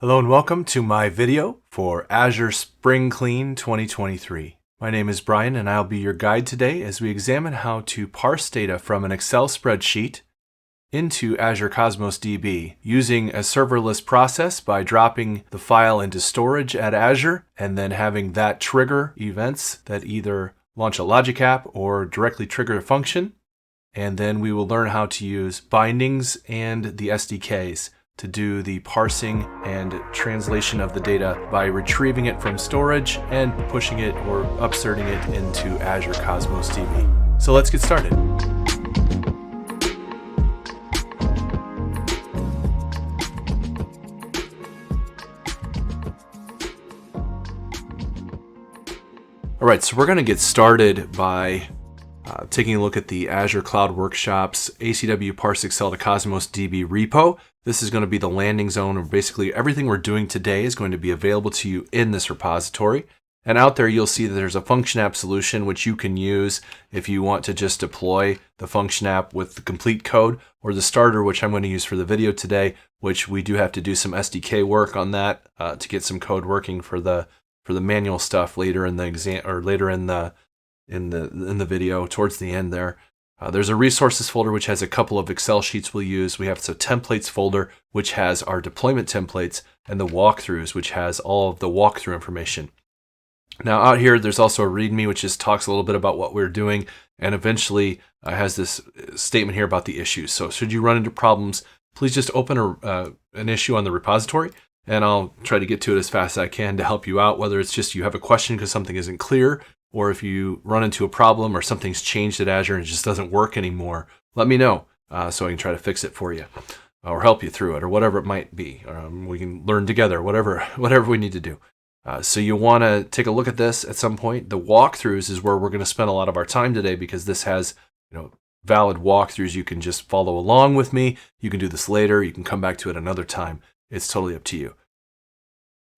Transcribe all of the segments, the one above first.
Hello and welcome to my video for Azure Spring Clean 2023. My name is Brian and I'll be your guide today as we examine how to parse data from an Excel spreadsheet into Azure Cosmos DB using a serverless process by dropping the file into storage at Azure and then having that trigger events that either launch a logic app or directly trigger a function. And then we will learn how to use bindings and the SDKs to do the parsing and translation of the data by retrieving it from storage and pushing it or upserting it into Azure Cosmos DB. So let's get started. All right, so we're going to get started by taking a look at the Azure Cloud Workshop's ACW Parse Excel to Cosmos DB repo. This is going to be the landing zone, or basically everything we're doing today is going to be available to you in this repository. And out there, you'll see that there's a function app solution which you can use if you want to just deploy the function app with the complete code, or the starter, which I'm going to use for the video today, which we do have to do some SDK work on that to get some code working for the manual stuff later in the exam, or later in the video towards the end there. There's a resources folder which has a couple of Excel sheets we'll use. We have the templates folder which has our deployment templates, and the walkthroughs which has all of the walkthrough information. Now out here there's also a README which just talks a little bit about what we're doing, and eventually has this statement here about the issues. So should you run into problems, please just open an issue on the repository and I'll try to get to it as fast as I can to help you out, whether it's just you have a question because something isn't clear, or if you run into a problem or something's changed at Azure and it just doesn't work anymore, let me know so I can try to fix it for you or help you through it, or whatever it might be. We can learn together, whatever we need to do. So you want to take a look at this at some point. The walkthroughs is where we're going to spend a lot of our time today, because this has valid walkthroughs. You can just follow along with me. You can do this later. You can come back to it another time. It's totally up to you.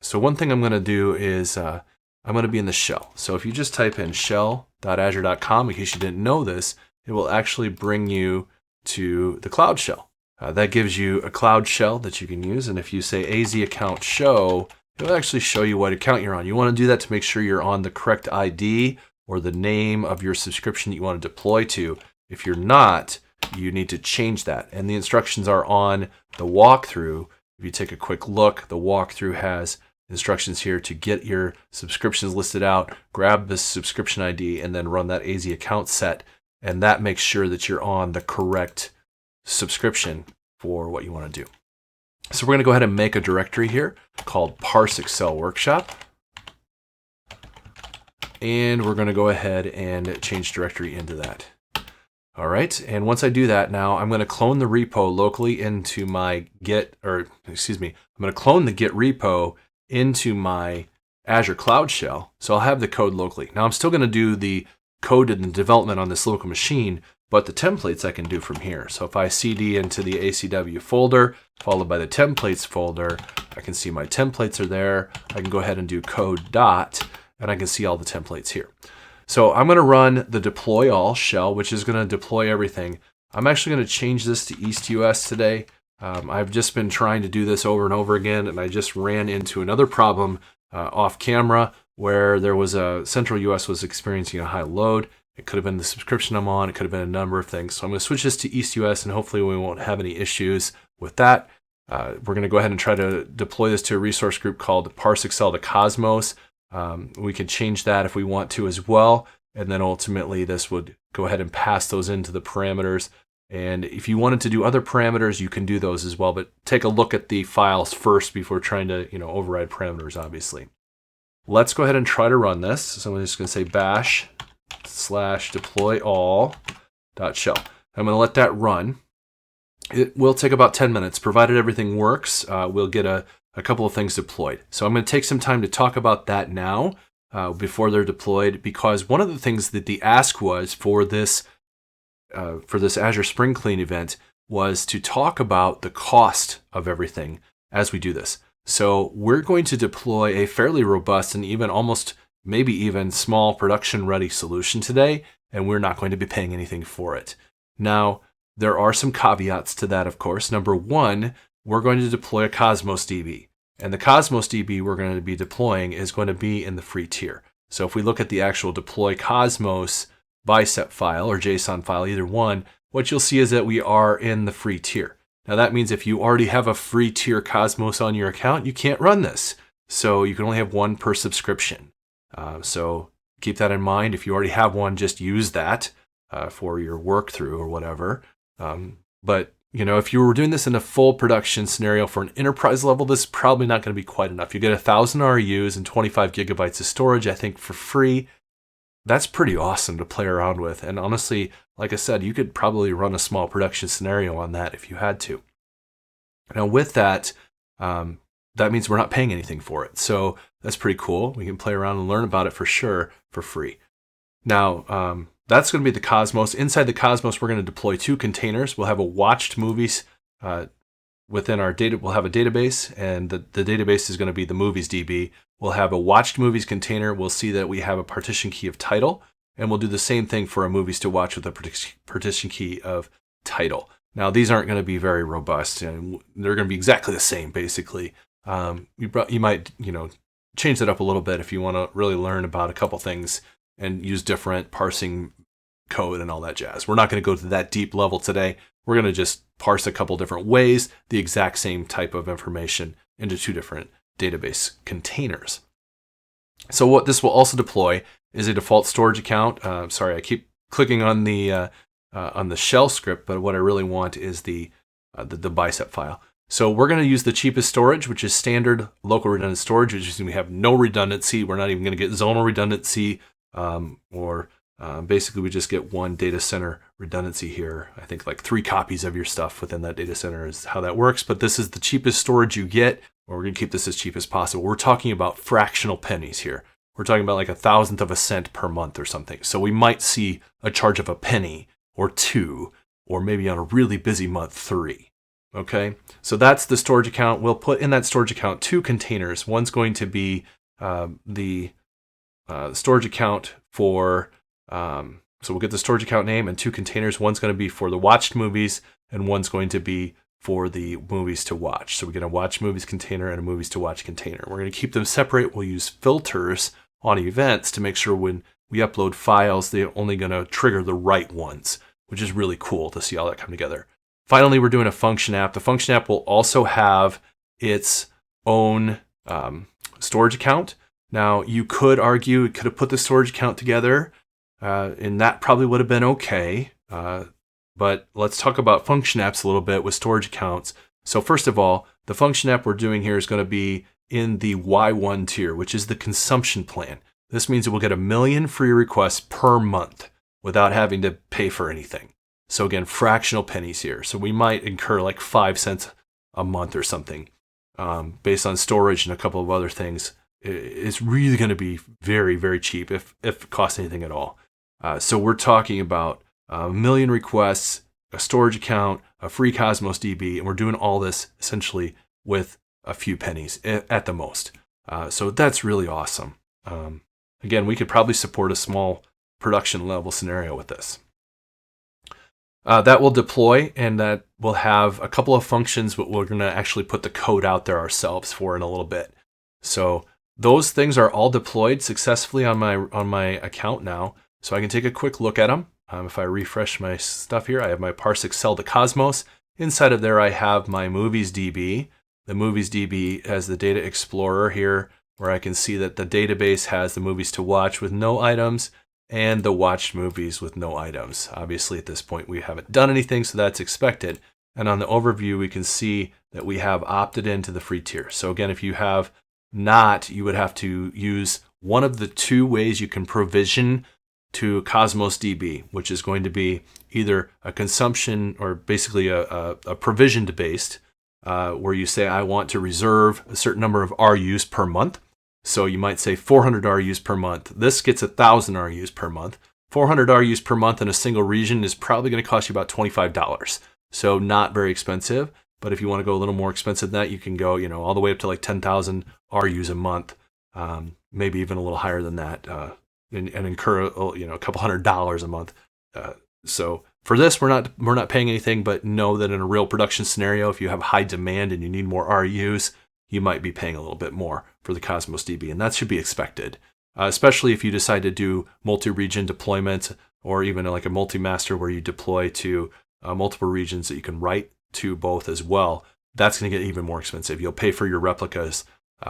So one thing I'm going to do is I'm going to be in the shell. So if you just type in shell.azure.com, in case you didn't know this, it will actually bring you to the Cloud Shell. That gives you a Cloud Shell that you can use. And if you say AZ account show, it will actually show you what account you're on. You want to do that to make sure you're on the correct ID or the name of your subscription that you want to deploy to. If you're not, you need to change that. And the instructions are on the walkthrough. If you take a quick look, the walkthrough has instructions here to get your subscriptions listed out, grab this subscription ID, and then run that AZ account set. And that makes sure that you're on the correct subscription for what you want to do. So we're going to go ahead and make a directory here called Parse Excel Workshop. And we're going to go ahead and change directory into that. All right, and once I do that, now I'm going to clone the repo locally into my I'm going to clone the Git repo into my Azure Cloud Shell, so I'll have the code locally. Now I'm still going to do the code and the development on this local machine, but the templates I can do from here. So if I cd into the ACW folder, followed by the templates folder, I can see my templates are there. I can go ahead and do code dot, and I can see all the templates here. So I'm going to run the deploy all shell, which is going to deploy everything. I'm actually going to change this to East US today. I've just been trying to do this over and over again, and I just ran into another problem off camera where there was Central US was experiencing a high load. It could have been the subscription I'm on. It could have been a number of things. So I'm going to switch this to East US, and hopefully we won't have any issues with that. We're going to go ahead and try to deploy this to a resource group called Parse Excel to Cosmos. We can change that if we want to as well. And then ultimately this would go ahead and pass those into the parameters. And if you wanted to do other parameters, you can do those as well. But take a look at the files first before trying to override parameters, obviously. Let's go ahead and try to run this. So I'm just going to say bash/deploy all.shell. I'm going to let that run. It will take about 10 minutes. Provided everything works, we'll get a couple of things deployed. So I'm going to take some time to talk about that now before they're deployed, because one of the things that the ask was for this Azure Spring Clean event was to talk about the cost of everything as we do this. So we're going to deploy a fairly robust and even almost maybe even small production ready solution today, and we're not going to be paying anything for it. Now, there are some caveats to that, of course. Number one, we're going to deploy a Cosmos DB. And the Cosmos DB we're going to be deploying is going to be in the free tier. So if we look at the actual deploy Cosmos bicep file or JSON file, either one, what you'll see is that we are in the free tier. Now that means if you already have a free tier Cosmos on your account, you can't run this. So you can only have one per subscription. So keep that in mind. If you already have one, just use that for your work through or whatever. But if you were doing this in a full production scenario for an enterprise level, this is probably not going to be quite enough. You get 1,000 RUs and 25 gigabytes of storage, I think, for free. That's pretty awesome to play around with. And honestly, like I said, you could probably run a small production scenario on that if you had to. Now with that, that means we're not paying anything for it. So that's pretty cool. We can play around and learn about it for sure for free. Now, that's going to be the Cosmos. Inside the Cosmos, we're going to deploy 2 containers. We'll have a watched movies within our data. We'll have a database, and the database is going to be the movies DB. We'll have a watched movies container. We'll see that we have a partition key of title, and we'll do the same thing for a movies to watch with a partition key of title. Now, these aren't going to be very robust, and they're going to be exactly the same, basically. You might, change that up a little bit if you want to really learn about a couple things and use different parsing code and all that jazz. We're not going to go to that deep level today. We're going to just parse a couple different ways, the exact same type of information into 2 different database containers. So what this will also deploy is a default storage account. Sorry, I keep clicking on the shell script, but what I really want is the bicep file. So we're going to use the cheapest storage, which is standard local redundant storage, which is we have no redundancy. We're not even going to get zonal redundancy, basically we just get 1 data center redundancy here. I think like 3 copies of your stuff within that data center is how that works. But this is the cheapest storage you get. We're going to keep this as cheap as possible. We're talking about fractional pennies here. We're talking about like 1,000th of a cent per month or something. So we might see a charge of a penny or 2, or maybe on a really busy month, 3. Okay, so that's the storage account. We'll put in that storage account 2 containers. One's going to be the storage account for, so we'll get the storage account name and 2 containers. One's going to be for the watched movies, and one's going to be for the movies to watch. So we get a watch movies container and a movies to watch container. We're going to keep them separate. We'll use filters on events to make sure when we upload files, they're only going to trigger the right ones, which is really cool to see all that come together. Finally, we're doing a function app. The function app will also have its own storage account. Now, you could argue it could have put the storage account together, and that probably would have been okay. But let's talk about function apps a little bit with storage accounts. So first of all, the function app we're doing here is going to be in the Y1 tier, which is the consumption plan. This means it will get 1 million free requests per month without having to pay for anything. So again, fractional pennies here. So we might incur like 5 cents a month or something based on storage and a couple of other things. It's really going to be very, very cheap if it costs anything at all. So we're talking about 1 million requests, a storage account, a free Cosmos DB, and we're doing all this essentially with a few pennies at the most. So that's really awesome. Again, we could probably support a small production level scenario with this. That will deploy, and that will have a couple of functions, but we're going to actually put the code out there ourselves for in a little bit. So those things are all deployed successfully on my account now. So I can take a quick look at them. If I refresh my stuff here, I have my Parse Excel to Cosmos. Inside of there, I have my Movies DB. The Movies DB has the Data Explorer here, where I can see that the database has the movies to watch with no items and the watched movies with no items. Obviously, at this point, we haven't done anything, so that's expected. And on the overview, we can see that we have opted into the free tier. So again, if you have not, you would have to use one of the 2 ways you can provision to Cosmos DB, which is going to be either a consumption or basically a provisioned based, where you say, I want to reserve a certain number of RUs per month. So you might say 400 RUs per month. This gets 1,000 RUs per month. 400 RUs per month in a single region is probably going to cost you about $25. So not very expensive. But if you want to go a little more expensive than that, you can go, all the way up to like 10,000 RUs a month, maybe even a little higher than that, and incur a couple $100 a month. So for this, we're not paying anything, but know that in a real production scenario, if you have high demand and you need more RUs, you might be paying a little bit more for the Cosmos DB, and that should be expected, especially if you decide to do multi-region deployment or even like a multi-master where you deploy to multiple regions that you can write to both as well. That's going to get even more expensive. You'll pay for your replicas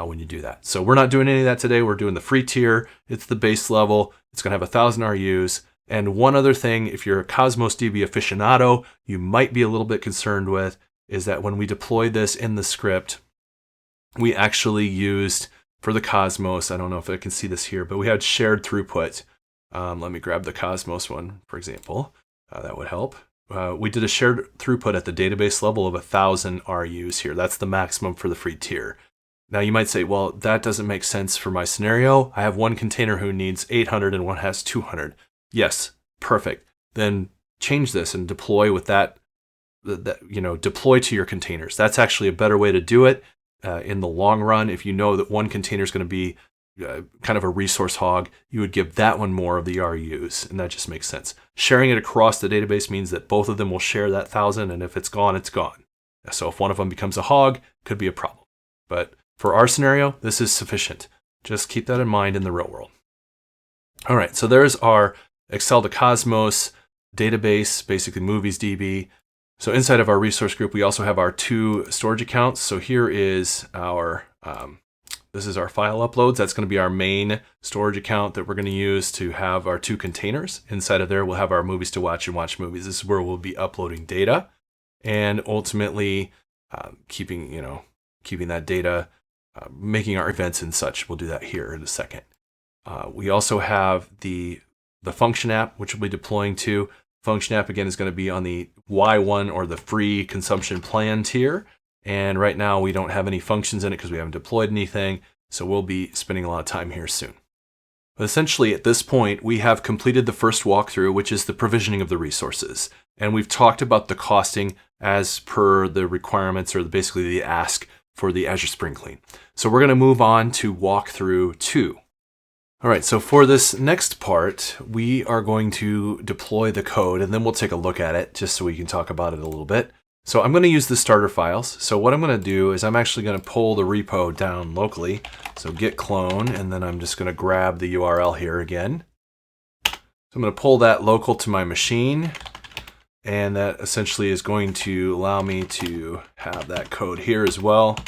when you do that. So we're not doing any of that today. We're doing the free tier. It's the base level. It's going to have 1,000 RUs. And one other thing, if you're a Cosmos DB aficionado, you might be a little bit concerned with is that when we deployed this in the script, we actually used for the Cosmos, I don't know if I can see this here, but we had shared throughput. Let me grab the Cosmos one, for example. That would help. We did a shared throughput at the database level of 1,000 RUs here. That's the maximum for the free tier. Now you might say, well, that doesn't make sense for my scenario. I have one container who needs 800 and one has 200. Yes, perfect. Then change this and deploy with that, deploy to your containers. That's actually a better way to do it in the long run. If you know that one container is going to be kind of a resource hog, you would give that one more of the RUs, and that just makes sense. Sharing it across the database means that both of them will share that 1,000, and if it's gone, it's gone. So if one of them becomes a hog, could be a problem. But for our scenario, this is sufficient. Just keep that in mind in the real world. All right, so there's our Excel to Cosmos database, basically movies DB. So inside of our resource group, we also have our 2 storage accounts. So here is our this is our file uploads. That's going to be our main storage account that we're going to use to have our 2 containers. Inside of there, we'll have our movies to watch and watch movies. This is where we'll be uploading data and ultimately keeping that data, making our events and such. We'll do that here in a second. We also have the function app, which we'll be deploying to. Function app, again, is going to be on the Y1 or the free consumption plan tier. And right now we don't have any functions in it because we haven't deployed anything. So we'll be spending a lot of time here soon. But essentially at this point, we have completed the first walkthrough, which is the provisioning of the resources. And we've talked about the costing as per the requirements or basically the ask for the Azure Spring Clean. So we're going to move on to walkthrough 2. All right, so for this next part, we are going to deploy the code and then we'll take a look at it just so we can talk about it a little bit. So I'm going to use the starter files. So what I'm going to do is I'm actually going to pull the repo down locally. So git clone, and then I'm just going to grab the URL here again. So I'm going to pull that local to my machine, and that essentially is going to allow me to have that code here as well.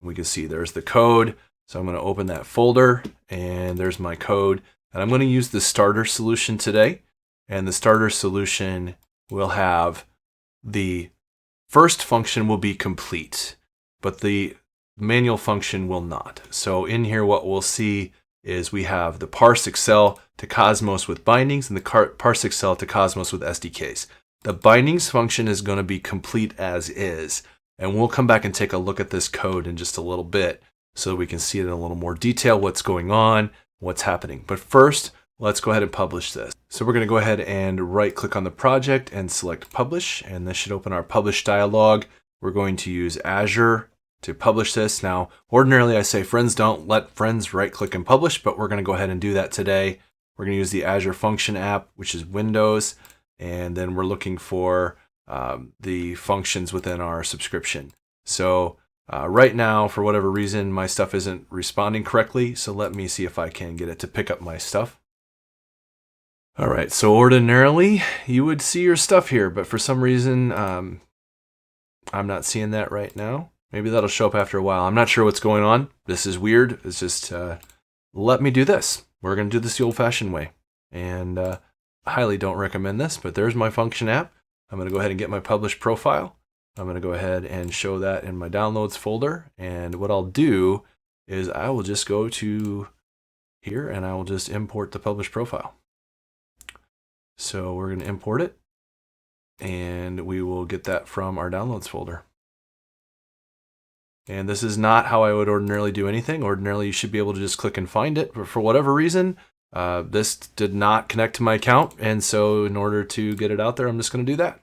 We can see there's the code. So I'm going to open that folder, and there's my code. And I'm going to use the starter solution today. And the starter solution will have the first function will be complete, but the manual function will not. So in here, what we'll see is we have the Parse Excel to Cosmos with bindings and the Parse Excel to Cosmos with SDKs. The bindings function is going to be complete as is, and we'll come back and take a look at this code in just a little bit so that we can see it in a little more detail, what's going on, what's happening. But first, let's go ahead and publish this. So we're going to go ahead and right click on the project and select publish, and this should open our publish dialog. We're going to use Azure to publish this. Now, ordinarily I say friends don't let friends right click and publish, but we're going to go ahead and do that today. We're going to use the Azure Function app, which is Windows, and then we're looking for the functions within our subscription. So right now, for whatever reason, my stuff isn't responding correctly. So let me see if I can get it to pick up my stuff. All right, so ordinarily you would see your stuff here, but for some reason, I'm not seeing that right now. Maybe that'll show up after a while. I'm not sure what's going on. This is weird. It's just, let me do this. We're going to do this the old-fashioned way. And I highly don't recommend this, but there's my function app. I'm going to go ahead and get my published profile. I'm going to go ahead and show that in my downloads folder. And what I'll do is I will just go to here and I will just import the published profile. So we're going to import it, and we will get that from our downloads folder. And this is not how I would ordinarily do anything. Ordinarily, you should be able to just click and find it. But for whatever reason, this did not connect to my account. And so in order to get it out there, I'm just going to do that.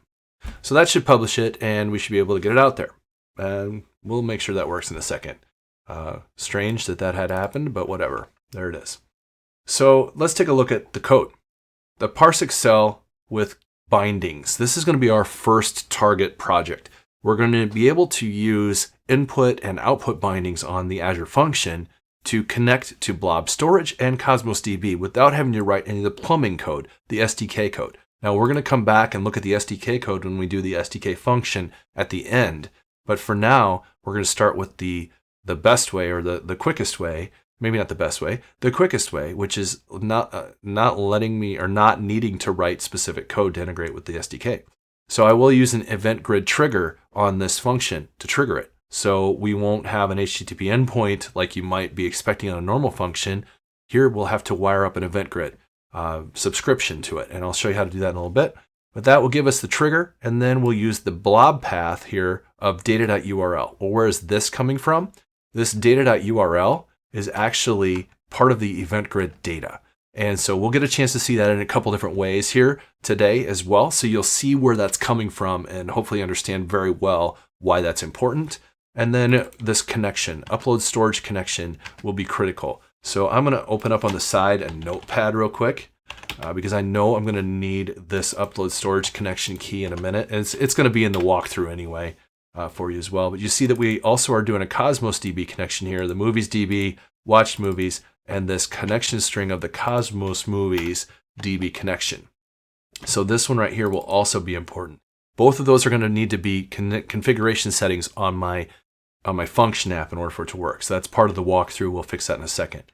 So that should publish it, and we should be able to get it out there. And we'll make sure that works in a second. Strange that that had happened, but whatever. There it is. So let's take a look at the code. The Parse Excel with bindings. This is going to be our first target project. we're going to be able to use input and output bindings on the Azure Function to connect to Blob storage and Cosmos DB without having to write any of the plumbing code, the SDK code. Now we're going to come back and look at the SDK code when we do the SDK function at the end. But for now, we're going to start with the best way, or the quickest way, maybe not the best way, the quickest way, which is not letting me, or not needing to write specific code to integrate with the SDK. So I will use an event grid trigger on this function to trigger it. So we won't have an HTTP endpoint like you might be expecting on a normal function. Here we'll have to wire up an event grid subscription to it, and I'll show you how to do that in a little bit. But that will give us the trigger, and then we'll use the blob path here of data.url. Well, where is this coming from? This data.url is actually part of the event grid data. And so we'll get a chance to see that in a couple different ways here today as well. So you'll see where that's coming from and hopefully understand very well why that's important. And then this connection, upload storage connection, will be critical. So I'm going to open up on the side a notepad real quick because I know I'm going to need this upload storage connection key in a minute. And it's going to be in the walkthrough anyway for you as well. But you see that we also are doing a Cosmos DB connection here, the movies DB, watched movies, and this connection string of the Cosmos Movies DB connection. So this one right here will also be important. Both of those are going to need to be configuration settings on my function app in order for it to work. So that's part of the walkthrough. We'll fix that in a second.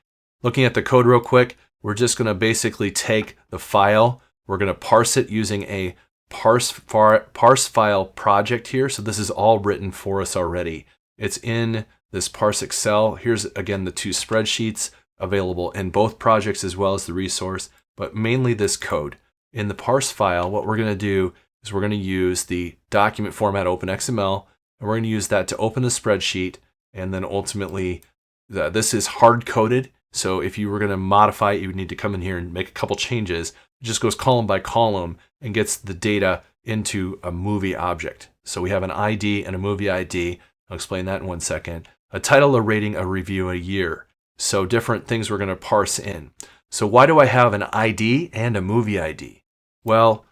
Looking at the code real quick, we're just going to basically take the file. We're going to parse it using a parse file project here. So this is all written for us already. It's in this Parse Excel. Here's again the two spreadsheets available in both projects as well as the resource, but mainly this code. In the parse file, what we're going to do is we're going to use the document format OpenXML, and we're going to use that to open the spreadsheet, and then ultimately this is hard-coded, so if you were going to modify it, you would need to come in here and make a couple changes. It just goes column by column and gets the data into a movie object. So we have an ID and a movie ID. I'll explain that in 1 second. A title, a rating, a review, a year. So different things we're going to parse in. So why do I have an ID and a movie ID? Well,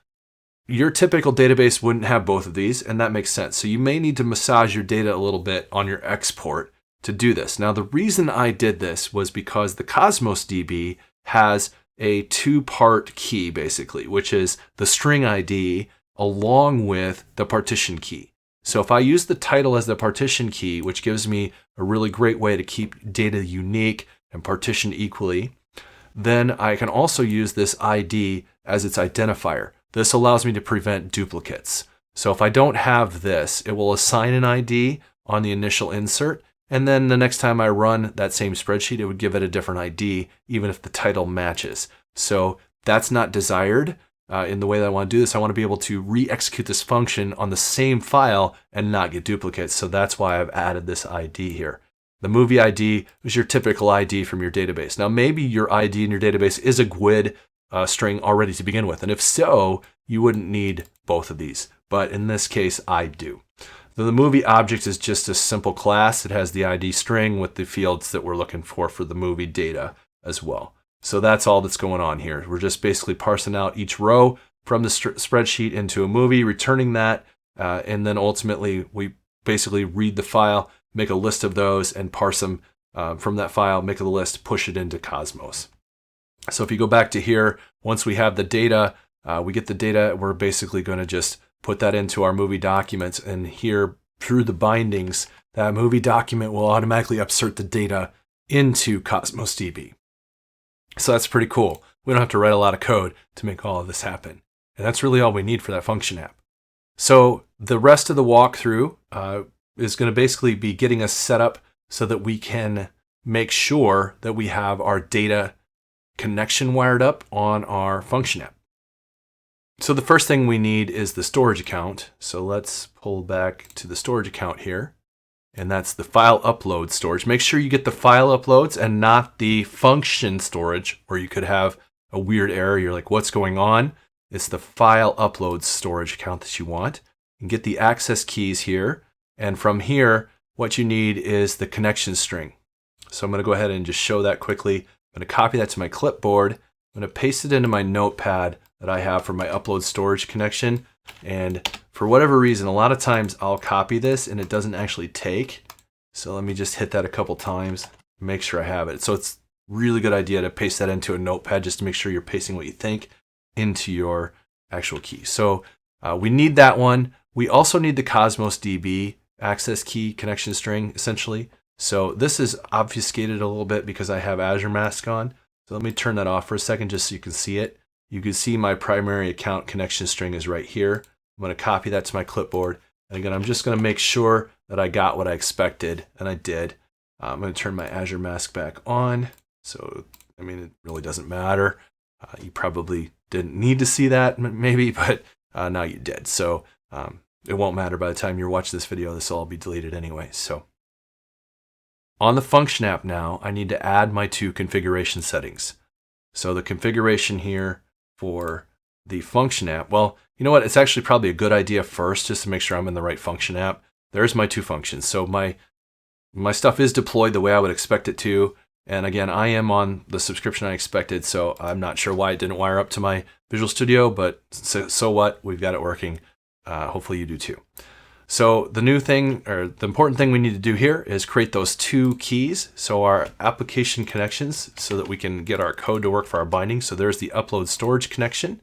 your typical database wouldn't have both of these, and that makes sense. So you may need to massage your data a little bit on your export to do this. Now, the reason I did this was because the Cosmos DB has a two-part key, basically, which is the string ID along with the partition key. So if I use the title as the partition key, which gives me a really great way to keep data unique and partitioned equally, then I can also use this ID as its identifier. This allows me to prevent duplicates. So if I don't have this, it will assign an ID on the initial insert, and then the next time I run that same spreadsheet, it would give it a different ID, even if the title matches. So that's not desired. In the way that I want to do this, I want to be able to re-execute this function on the same file and not get duplicates. So that's why I've added this ID here. The movie ID is your typical ID from your database. Now, maybe your ID in your database is a GUID string already to begin with. And if so, you wouldn't need both of these. But in this case, I do. So the movie object is just a simple class. It has the ID string with the fields that we're looking for the movie data as well. So that's all that's going on here. We're just basically parsing out each row from the spreadsheet into a movie, returning that, and then ultimately we basically read the file, make a list of those, and parse them from that file, make a list, push it into Cosmos. So if you go back to here, once we have the data, we get the data, we're basically going to just put that into our movie documents, and here through the bindings, that movie document will automatically upsert the data into Cosmos DB. So that's pretty cool. We don't have to write a lot of code to make all of this happen. And that's really all we need for that function app. So the rest of the walkthrough is going to basically be getting us set up so that we can make sure that we have our data connection wired up on our function app. So the first thing we need is the storage account. So let's pull back to the storage account here. And that's the file upload storage. Make sure you get the file uploads and not the function storage, or you could have a weird error. You're like, what's going on? It's the file uploads storage account that you want. And get the access keys here. And from here, what you need is the connection string. So I'm going to go ahead and just show that quickly. I'm going to copy that to my clipboard. I'm going to paste it into my notepad that I have for my upload storage connection. And for whatever reason, a lot of times I'll copy this and it doesn't actually take. So let me just hit that a couple times, make sure I have it. So it's really good idea to paste that into a notepad just to make sure you're pasting what you think into your actual key. So we need that one. We also need the Cosmos DB access key connection string, essentially. So this is obfuscated a little bit because I have Azure Mask on. So let me turn that off for a second just so you can see it. You can see my primary account connection string is right here. I'm going to copy that to my clipboard. And again, I'm just going to make sure that I got what I expected, and I did. I'm going to turn my Azure Mask back on. So, I mean, it really doesn't matter. You probably didn't need to see that, maybe, but now you did. So it won't matter by the time you're watching this video. This will all be deleted anyway. So on the Function app now, I need to add my 2 configuration settings. So the configuration here for the Function app, well, you know what? It's actually probably a good idea first, just to make sure I'm in the right Function app. There's my 2 functions. So my stuff is deployed the way I would expect it to. And again, I am on the subscription I expected, so I'm not sure why it didn't wire up to my Visual Studio, but so what? We've got it working. Hopefully you do too. So the new thing, or the important thing we need to do here is create those 2 keys. So our application connections, so that we can get our code to work for our binding. So there's the upload storage connection,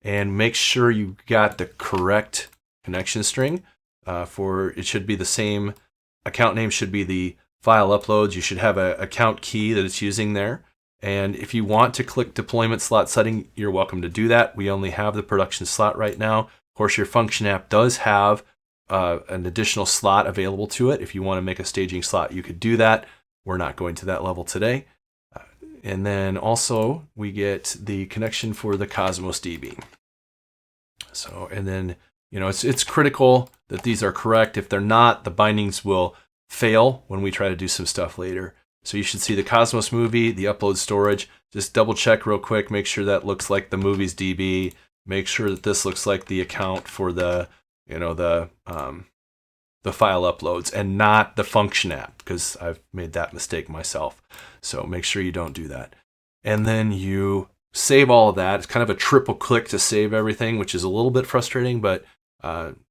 and make sure you got the correct connection string. It should be the same, account name should be the file uploads. You should have an account key that it's using there. And if you want to click deployment slot setting, you're welcome to do that. We only have the production slot right now. Of course, your Function app does have an additional slot available to it. If you want to make a staging slot, you could do that. We're not going to that level today. And then also we get the connection for the Cosmos DB. So, and then, you know, it's critical that these are correct. If they're not, the bindings will fail when we try to do some stuff later. So you should see the Cosmos movie, the upload storage. Just double check real quick, make sure that looks like the movies DB. Make sure that this looks like the account for the, you know, the file uploads and not the Function app, because I've made that mistake myself. So make sure you don't do that. And then you save all of that. It's kind of a triple click to save everything, which is a little bit frustrating, but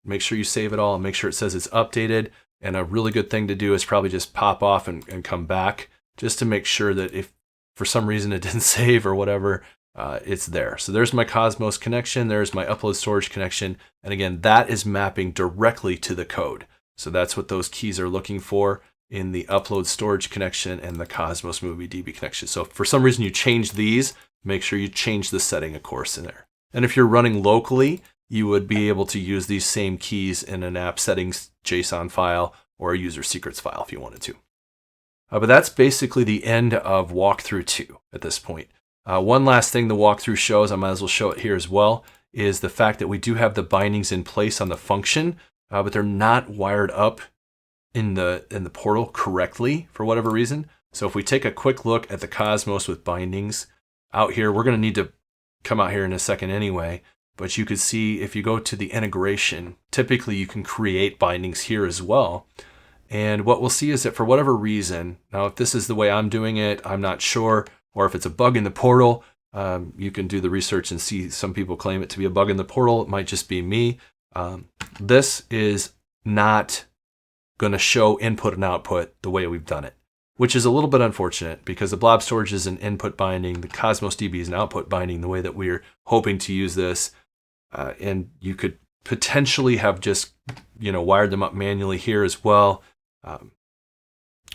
make sure you save it all and make sure it says it's updated. And a really good thing to do is probably just pop off and come back, just to make sure that if for some reason it didn't save or whatever, it's there. So there's my Cosmos connection. There's my upload storage connection. And again, that is mapping directly to the code. So that's what those keys are looking for in the upload storage connection and the Cosmos movie DB connection. So if for some reason you change these, make sure you change the setting, of course, in there. And if you're running locally, you would be able to use these same keys in an app settings JSON file or a user secrets file if you wanted to. But that's basically the end of walkthrough 2 at this point. One last thing the walkthrough shows, I might as well show it here as well, is the fact that we do have the bindings in place on the function, but they're not wired up in the portal correctly for whatever reason. So if we take a quick look at the Cosmos with bindings out here, we're going to need to come out here in a second anyway. But you could see if you go to the integration, typically you can create bindings here as well. And what we'll see is that for whatever reason, now if this is the way I'm doing it, I'm not sure, or if it's a bug in the portal, you can do the research and see some people claim it to be a bug in the portal. It might just be me. This is not going to show input and output the way we've done it, which is a little bit unfortunate because the blob storage is an input binding. The Cosmos DB is an output binding the way that we're hoping to use this. And you could potentially have just, wired them up manually here as well.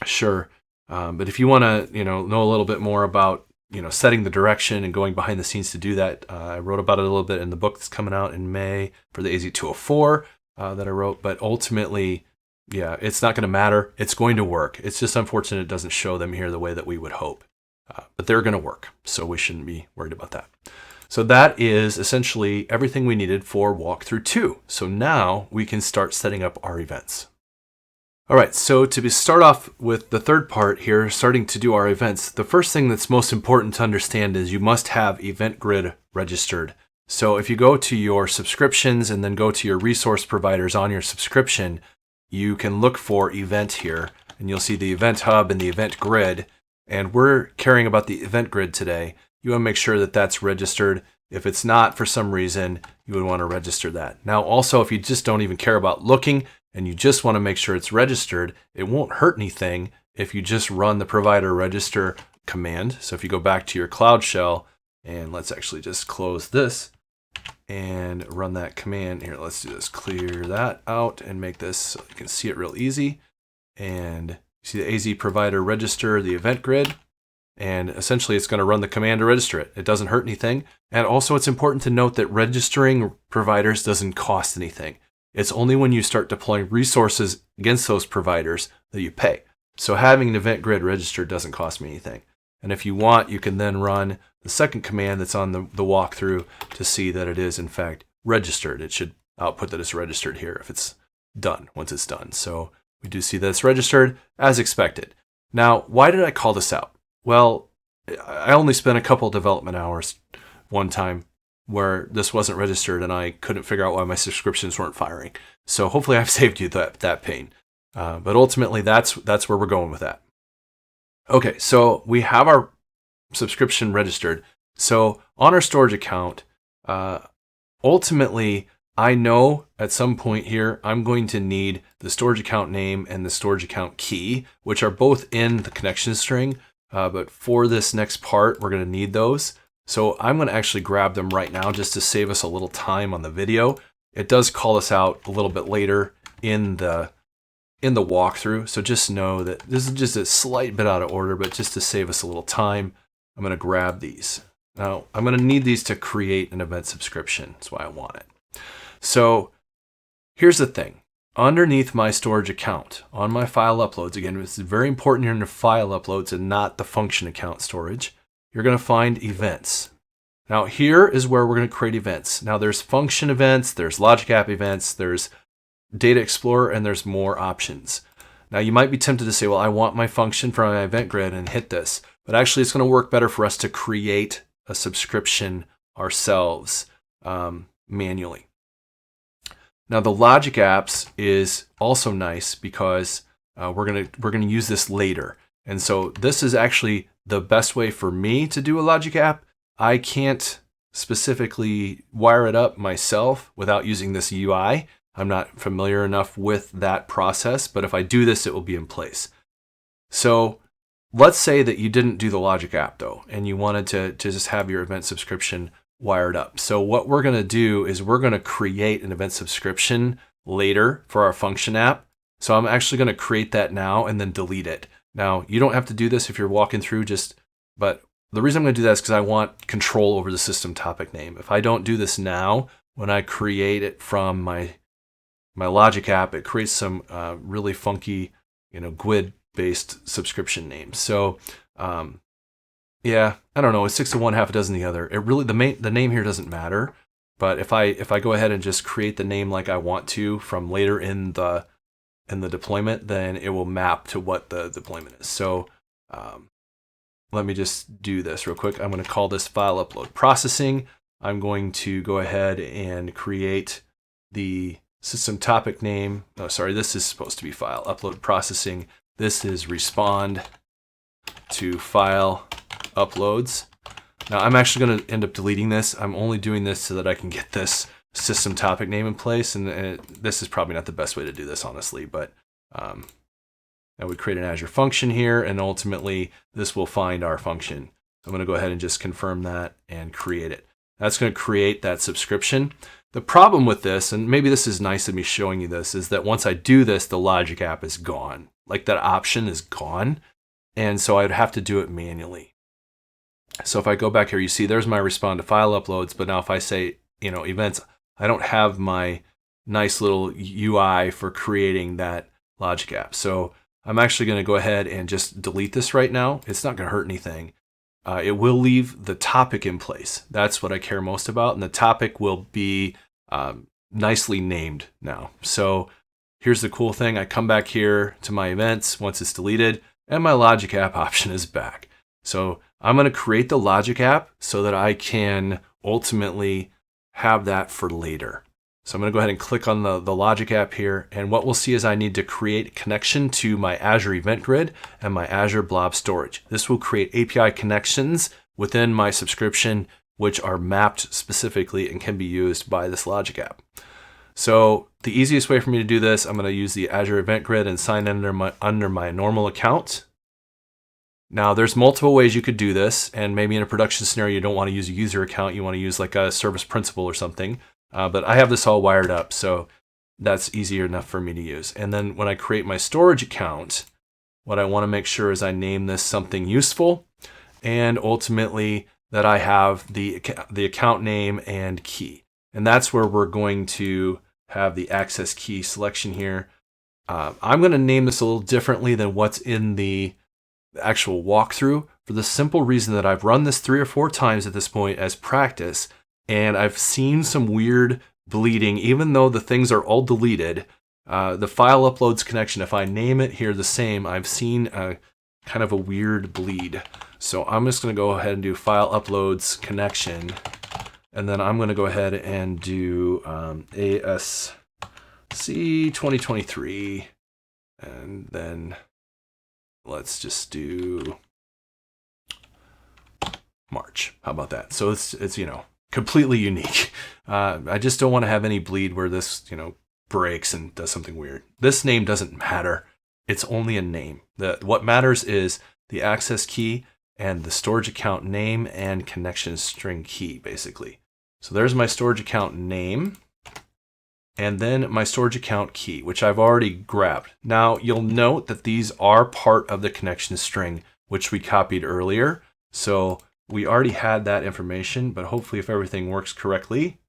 Sure. But if you want to, know a little bit more about, setting the direction and going behind the scenes to do that, I wrote about it a little bit in the book that's coming out in May for the AZ204 that I wrote. But ultimately, yeah, it's not going to matter. It's going to work. It's just unfortunate it doesn't show them here the way that we would hope. But they're going to work. So we shouldn't be worried about that. So that is essentially everything we needed for walkthrough 2. So now we can start setting up our events. All right, so to start off with the third part here, starting to do our events, the first thing that's most important to understand is you must have Event Grid registered. So if you go to your subscriptions and then go to your resource providers on your subscription, you can look for event here and you'll see the Event Hub and the Event Grid. And we're caring about the Event Grid today. You want to make sure that that's registered. If it's not for some reason, you would want to register that. Now, also, if you just don't even care about looking and you just want to make sure it's registered, it won't hurt anything if you just run the provider register command. So if you go back to your Cloud Shell, and let's actually just close this and run that command. Here, let's do this. Clear that out and make this so you can see it real easy. And see the AZ provider register the event grid. And essentially it's going to run the command to register it. It doesn't hurt anything. And also it's important to note that registering providers doesn't cost anything. It's only when you start deploying resources against those providers that you pay. So having an event grid registered doesn't cost me anything. And if you want, you can then run the second command that's on the walkthrough to see that it is in fact registered. It should output that it's registered here if it's done, once it's done. So we do see that it's registered as expected. Now, why did I call this out? Well, I only spent a couple development hours one time where this wasn't registered and I couldn't figure out why my subscriptions weren't firing. So hopefully I've saved you that pain. But ultimately, that's where we're going with that. Okay, so we have our subscription registered. So on our storage account, ultimately, I know at some point here, I'm going to need the storage account name and the storage account key, which are both in the connection string. But for this next part, we're going to need those. So I'm going to actually grab them right now just to save us a little time on the video. It does call us out a little bit later in the walkthrough. So just know that this is just a slight bit out of order, but just to save us a little time, I'm going to grab these. Now, I'm going to need these to create an event subscription. That's why I want it. So here's the thing. Underneath my storage account on my file uploads, again, this is very important here in the file uploads and not the function account storage, you're going to find events. Now here is where we're going to create events. Now there's function events, there's logic app events, there's data explorer, and there's more options. Now you might be tempted to say, well, I want my function from my event grid and hit this, but actually it's going to work better for us to create a subscription ourselves manually. Now the logic apps is also nice because we're gonna use this later, and so this is actually the best way for me to do a logic app. I can't specifically wire it up myself without using this UI. I'm not familiar enough with that process, but if I do this, it will be in place. So let's say that you didn't do the logic app though, and you wanted to just have your event subscription wired up. So what we're going to do is we're going to create an event subscription later for our function app. So I'm actually going to create that now and then delete it. Now you don't have to do this if you're walking through, but the reason I'm going to do that is because I want control over the system topic name. If I don't do this now, when I create it from my logic app, it creates some really funky, GUID-based subscription names. So yeah, I don't know. It's 6 to 1, half a dozen the other. It really the name here doesn't matter. But if I go ahead and just create the name like I want to from later in the deployment, then it will map to what the deployment is. So let me just do this real quick. I'm going to call this file upload processing. I'm going to go ahead and create the system topic name. Oh, sorry, this is supposed to be file upload processing. This is respond to file uploads. Now I'm actually going to end up deleting this. I'm only doing this so that I can get this system topic name in place, and this is probably not the best way to do this, honestly, but I would create an Azure function here, and ultimately this will find our function. I'm going to go ahead and just confirm that and create it. That's going to create that subscription. The problem with this, and maybe this is nice of me showing you this, is that once I do this, the logic app is gone. Like that option is gone. And so I'd have to do it manually. So if I go back here, you see there's my respond to file uploads. But now if I say, events, I don't have my nice little UI for creating that logic app. So I'm actually going to go ahead and just delete this right now. It's not going to hurt anything. It will leave the topic in place. That's what I care most about. And the topic will be nicely named now. So here's the cool thing. I come back here to my events once it's deleted, and my logic app option is back. So I'm going to create the logic app so that I can ultimately have that for later. So I'm going to go ahead and click on the logic app here. And what we'll see is I need to create a connection to my Azure Event Grid and my Azure Blob storage. This will create API connections within my subscription which are mapped specifically and can be used by this logic app. So the easiest way for me to do this, I'm going to use the Azure Event Grid and sign in under my normal account. Now there's multiple ways you could do this, and maybe in a production scenario you don't want to use a user account, you want to use like a service principal or something. But I have this all wired up, so that's easier enough for me to use. And then when I create my storage account, what I want to make sure is I name this something useful, and ultimately that I have the account name and key. And that's where we're going to have the access key selection here. I'm going to name this a little differently than what's in the actual walkthrough, for the simple reason that I've run this 3 or 4 times at this point as practice, and I've seen some weird bleeding, even though the things are all deleted. The file uploads connection, if I name it here the same, I've seen a kind of a weird bleed. So I'm just going to go ahead and do file uploads connection. And then I'm going to go ahead and do ASC 2023. And then let's just do March. How about that? So it's completely unique. I just don't want to have any bleed where this, breaks and does something weird. This name doesn't matter. It's only a name. What matters is the access key and the storage account name and connection string key, basically. So there's my storage account name, and then my storage account key, which I've already grabbed. Now you'll note that these are part of the connection string, which we copied earlier. So we already had that information, but hopefully if everything works correctly,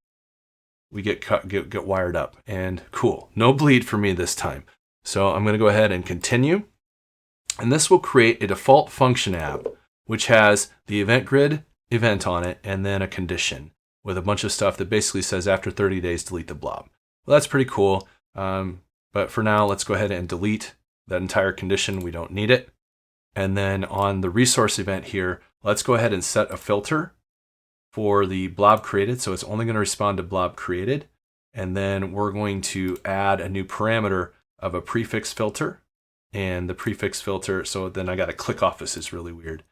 we get wired up, and cool. No bleed for me this time. So I'm going to go ahead and continue. And this will create a default function app, which has the event grid event on it, and then a condition with a bunch of stuff that basically says after 30 days, delete the blob. Well, that's pretty cool. But for now, let's go ahead and delete that entire condition. We don't need it. And then on the resource event here, let's go ahead and set a filter for the blob created. So it's only going to respond to blob created. And then we're going to add a new parameter of a prefix filter. And the prefix filter, so then I got to click off this. Is really weird.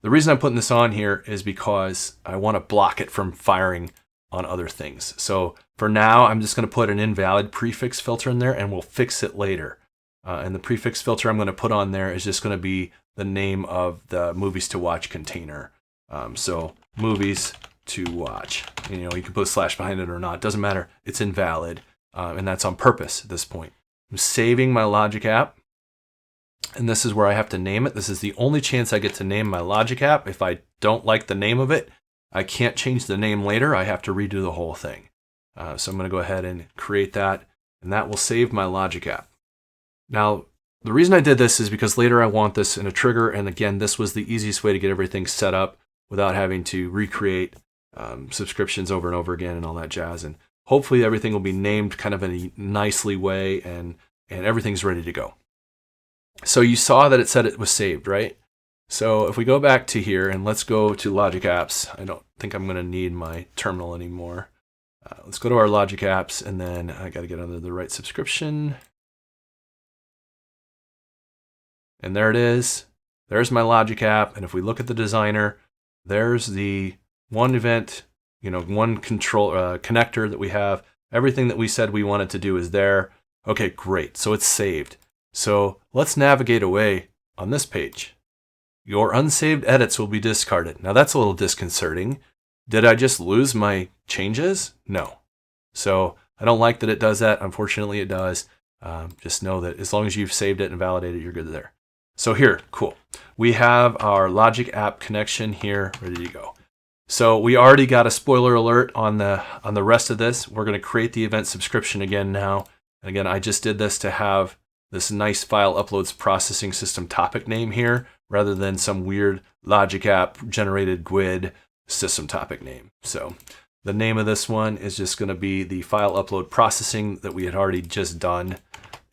The reason I'm putting this on here is because I want to block it from firing on other things. So for now, I'm just going to put an invalid prefix filter in there, and we'll fix it later. And the prefix filter I'm going to put on there is just going to be the name of the movies to watch container. So movies to watch. You can put a slash behind it or not. Doesn't matter. It's invalid. And that's on purpose at this point. I'm saving my logic app. And this is where I have to name it. This is the only chance I get to name my logic app. If I don't like the name of it, I can't change the name later. I have to redo the whole thing. So I'm going to go ahead and create that, and that will save my logic app. Now, the reason I did this is because later I want this in a trigger. And again, this was the easiest way to get everything set up without having to recreate subscriptions over and over again and all that jazz. And hopefully everything will be named kind of in a nicely way, and everything's ready to go. So you saw that it said it was saved, right? So if we go back to here and let's go to Logic Apps, I don't think I'm going to need my terminal anymore. Let's go to our Logic Apps, and then I got to get under the right subscription. And there it is. There's my Logic app. And if we look at the designer, there's the one event, one control connector that we have. Everything that we said we wanted to do is there. Okay, great. So it's saved. So let's navigate away on this page. Your unsaved edits will be discarded. Now that's a little disconcerting. Did I just lose my changes? No. So I don't like that it does that. Unfortunately, it does. Just know that as long as you've saved it and validated, you're good there. So here, cool. We have our Logic app connection here ready to go. So we already got a spoiler alert on the rest of this. We're going to create the event subscription again now. And again, I just did this to have this nice file uploads processing system topic name here, rather than some weird Logic app generated GUID system topic name. So the name of this one is just going to be the file upload processing that we had already just done.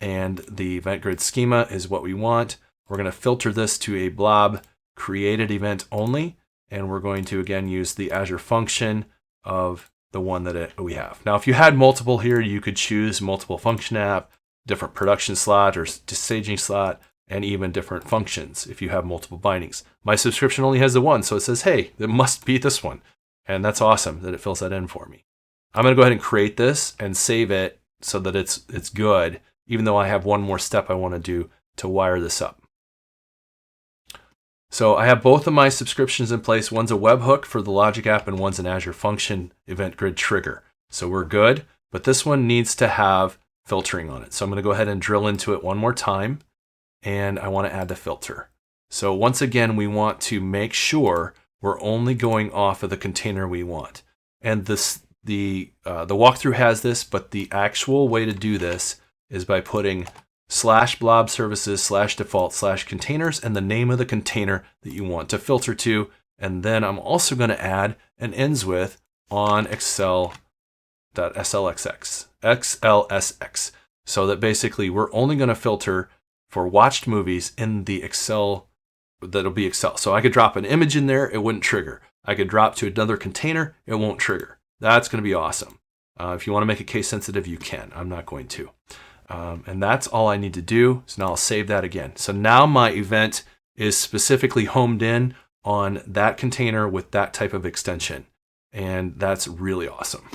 And the event grid schema is what we want. We're going to filter this to a blob created event only. And we're going to, again, use the Azure function of the one that we have. Now, if you had multiple here, you could choose multiple function app, different production slot or staging slot. and even different functions if you have multiple bindings. My subscription only has the one, so it says, hey, it must be this one. And that's awesome that it fills that in for me. I'm going to go ahead and create this and save it so that it's good, even though I have one more step I want to do to wire this up. So I have both of my subscriptions in place. One's a webhook for the Logic app and one's an Azure Function event grid trigger. So we're good, but this one needs to have filtering on it. So I'm going to go ahead and drill into it one more time, and I want to add the filter. So once again, we want to make sure we're only going off of the container we want. And the walkthrough has this, but the actual way to do this is by putting /blob services /default /containers and the name of the container that you want to filter to. And then I'm also going to add an ends with on XLSX, so that basically we're only going to filter for watched movies in the Excel, that'll be Excel. So I could drop an image in there, it wouldn't trigger. I could drop to another container, it won't trigger. That's going to be awesome. If you want to make it case sensitive, you can. I'm not going to. And that's all I need to do. So now I'll save that again. So now my event is specifically homed in on that container with that type of extension. And that's really awesome.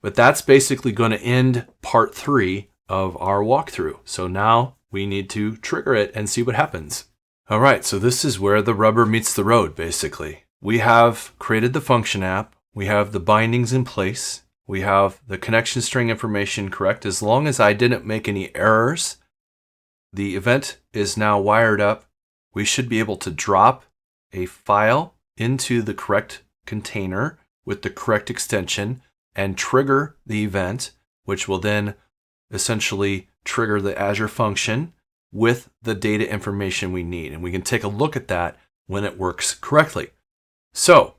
But that's basically going to end part 3 of our walkthrough. So now we need to trigger it and see what happens. All right, so this is where the rubber meets the road, basically. We have created the function app. We have the bindings in place. We have the connection string information correct. As long as I didn't make any errors, the event is now wired up. We should be able to drop a file into the correct container with the correct extension and trigger the event, which will then essentially trigger the Azure function with the data information we need. And we can take a look at that when it works correctly. So,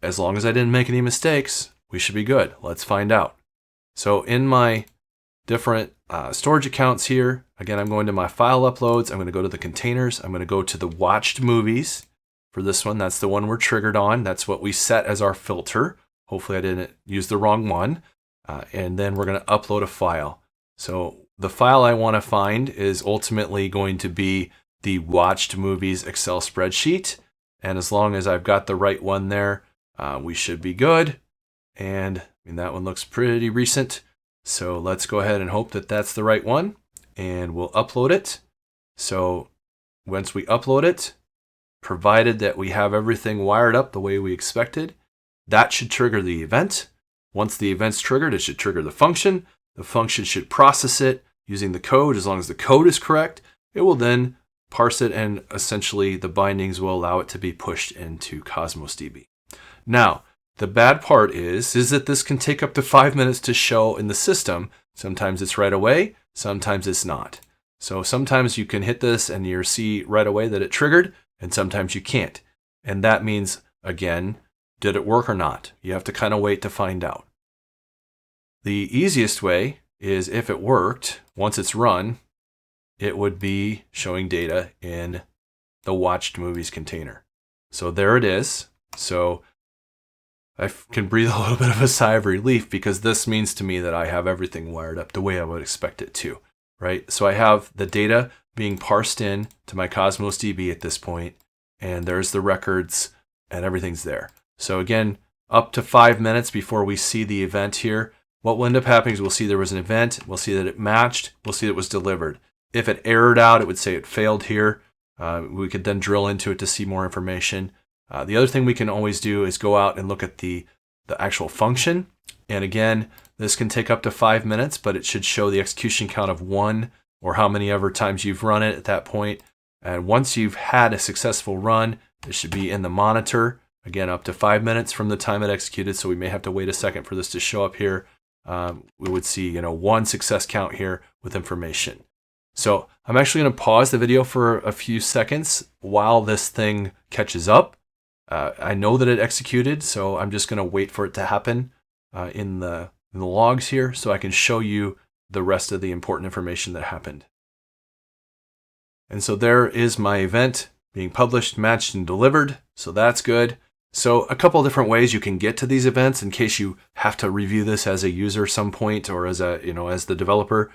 as long as I didn't make any mistakes, we should be good. Let's find out. So in my different storage accounts here, again, I'm going to my file uploads. I'm going to go to the containers. I'm going to go to the watched movies for this one. That's the one we're triggered on. That's what we set as our filter. Hopefully I didn't use the wrong one. And then we're going to upload a file. So the file I want to find is ultimately going to be the watched movies Excel spreadsheet. And as long as I've got the right one there, we should be good. And I mean, that one looks pretty recent. So let's go ahead and hope that that's the right one. And we'll upload it. So once we upload it, provided that we have everything wired up the way we expected, that should trigger the event. Once the event's triggered, it should trigger the function. The function should process it using the code. As long as the code is correct, it will then parse it, and essentially the bindings will allow it to be pushed into Cosmos DB. Now, the bad part is that this can take up to 5 minutes to show in the system. Sometimes it's right away, sometimes it's not. So sometimes you can hit this and you see right away that it triggered, and sometimes you can't. And that means, again, did it work or not? You have to kind of wait to find out. The easiest way is if it worked, once it's run, it would be showing data in the watched movies container. So there it is. So I can breathe a little bit of a sigh of relief, because this means to me that I have everything wired up the way I would expect it to, right? So I have the data being parsed in to my Cosmos DB at this point, and there's the records and everything's there. So again, up to 5 minutes before we see the event here, what will end up happening is we'll see there was an event, we'll see that it matched, we'll see that it was delivered. If it errored out, it would say it failed here. We could then drill into it to see more information. The other thing we can always do is go out and look at the actual function. And again, this can take up to 5 minutes, but it should show the execution count of 1, or how many ever times you've run it at that point. And once you've had a successful run, it should be in the monitor. Again, up to 5 minutes from the time it executed. So we may have to wait a second for this to show up here. We would see, 1 success count here with information. So I'm actually going to pause the video for a few seconds while this thing catches up. I know that it executed, so I'm just going to wait for it to happen in the logs here, so I can show you the rest of the important information that happened. And so there is my event being published, matched, and delivered. So that's good. So a couple of different ways you can get to these events in case you have to review this as a user some point, or as a as the developer.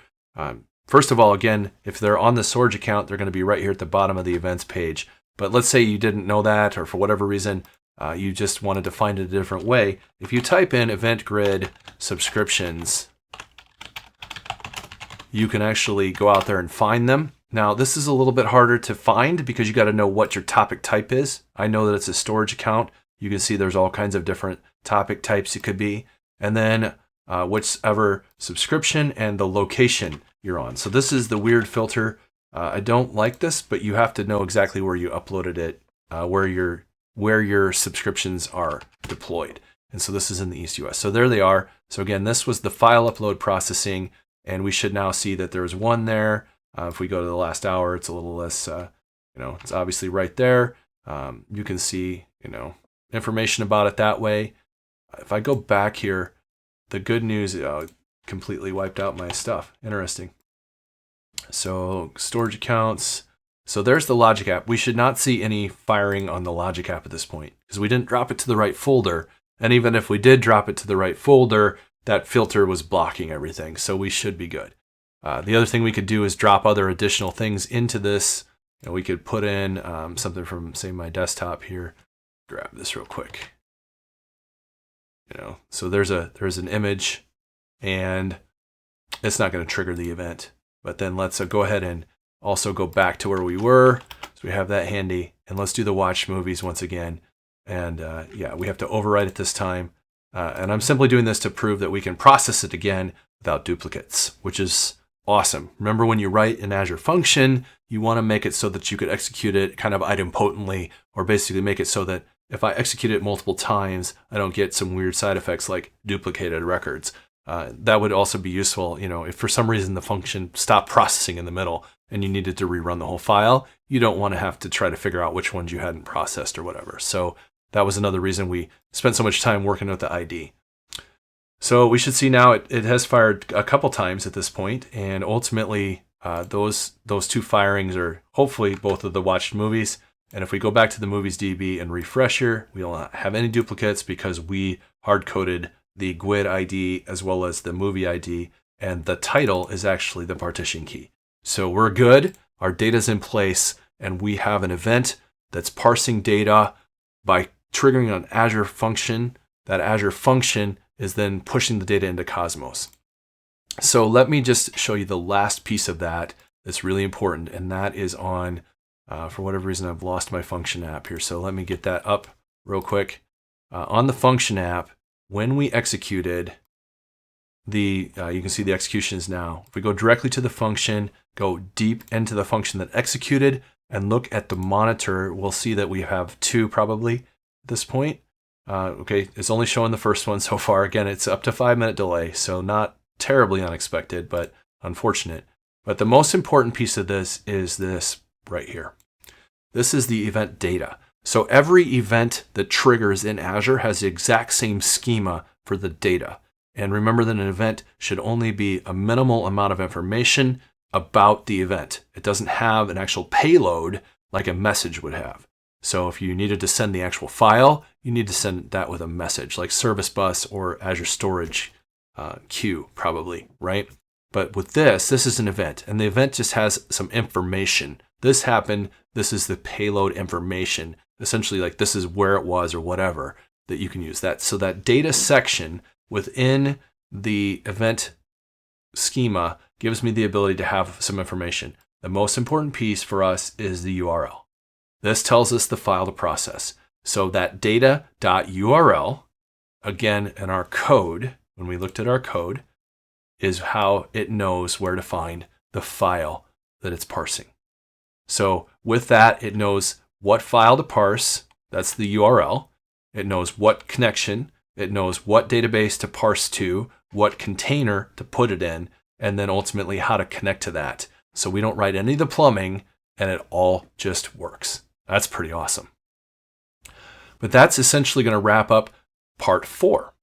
first of all, again, if they're on the storage account, they're going to be right here at the bottom of the events page. But let's say you didn't know that, or for whatever reason, you just wanted to find it a different way. If you type in event grid subscriptions, you can actually go out there and find them. Now, this is a little bit harder to find because you got to know what your topic type is. I know that it's a storage account. You can see there's all kinds of different topic types it could be. And then whichever subscription and the location you're on. So this is the weird filter. I don't like this, but you have to know exactly where you uploaded it, where your subscriptions are deployed. And so this is in the East US. So there they are. So again, this was the file upload processing, and we should now see that there's one there. If we go to the last hour, it's a little less, it's obviously right there. You can see, information about it that way. If I go back here, the good news, completely wiped out my stuff. Interesting. So storage accounts. So there's the Logic app. We should not see any firing on the Logic app at this point because we didn't drop it to the right folder. And even if we did drop it to the right folder, that filter was blocking everything. So we should be good. The other thing we could do is drop other additional things into this. We could put in something from, say, my desktop here. Grab this real quick. So there's an image, and it's not going to trigger the event. But then let's go ahead and also go back to where we were. So we have that handy, and let's do the watch movies once again. And yeah, we have to overwrite it this time. And I'm simply doing this to prove that we can process it again without duplicates, which is awesome. Remember, when you write an Azure function, you want to make it so that you could execute it kind of idempotently, or basically make it so that if I execute it multiple times, I don't get some weird side effects like duplicated records. That would also be useful, if for some reason the function stopped processing in the middle and you needed to rerun the whole file, you don't want to have to try to figure out which ones you hadn't processed or whatever. So that was another reason we spent so much time working with the ID. So we should see now it has fired a couple times at this point, and ultimately those two firings are hopefully both of the watched movies. And if we go back to the movies DB and refresh here, we don't have any duplicates because we hard-coded the GUID ID as well as the movie ID, and the title is actually the partition key. So we're good, our data's in place, and we have an event that's parsing data by triggering an Azure function. That Azure function is then pushing the data into Cosmos. So let me just show you the last piece of that that's really important, and that is on, for whatever reason, I've lost my function app here. So let me get that up real quick. On the function app, when we executed you can see the executions now. If we go directly to the function, go deep into the function that executed, and look at the monitor, we'll see that we have two probably at this point. Okay, it's only showing the first one so far. Again, it's up to 5-minute delay, so not terribly unexpected, but unfortunate. But the most important piece of this is this right here. This is the event data. So every event that triggers in Azure has the exact same schema for the data. And remember that an event should only be a minimal amount of information about the event. It doesn't have an actual payload like a message would have. So if you needed to send the actual file, you need to send that with a message like Service Bus or Azure Storage queue probably, right? But with this is an event, and the event just has some information. This happened, this is the payload information. Essentially, like this is where it was or whatever that you can use that. So that data section within the event schema gives me the ability to have some information. The most important piece for us is the URL. This tells us the file to process. So that data.url, again, in our code, when we looked at our code, is how it knows where to find the file that it's parsing. So with that, it knows what file to parse, that's the URL. It knows what connection, it knows what database to parse to, what container to put it in, and then ultimately how to connect to that. So we don't write any of the plumbing, and it all just works. That's pretty awesome. But that's essentially going to wrap up part 4.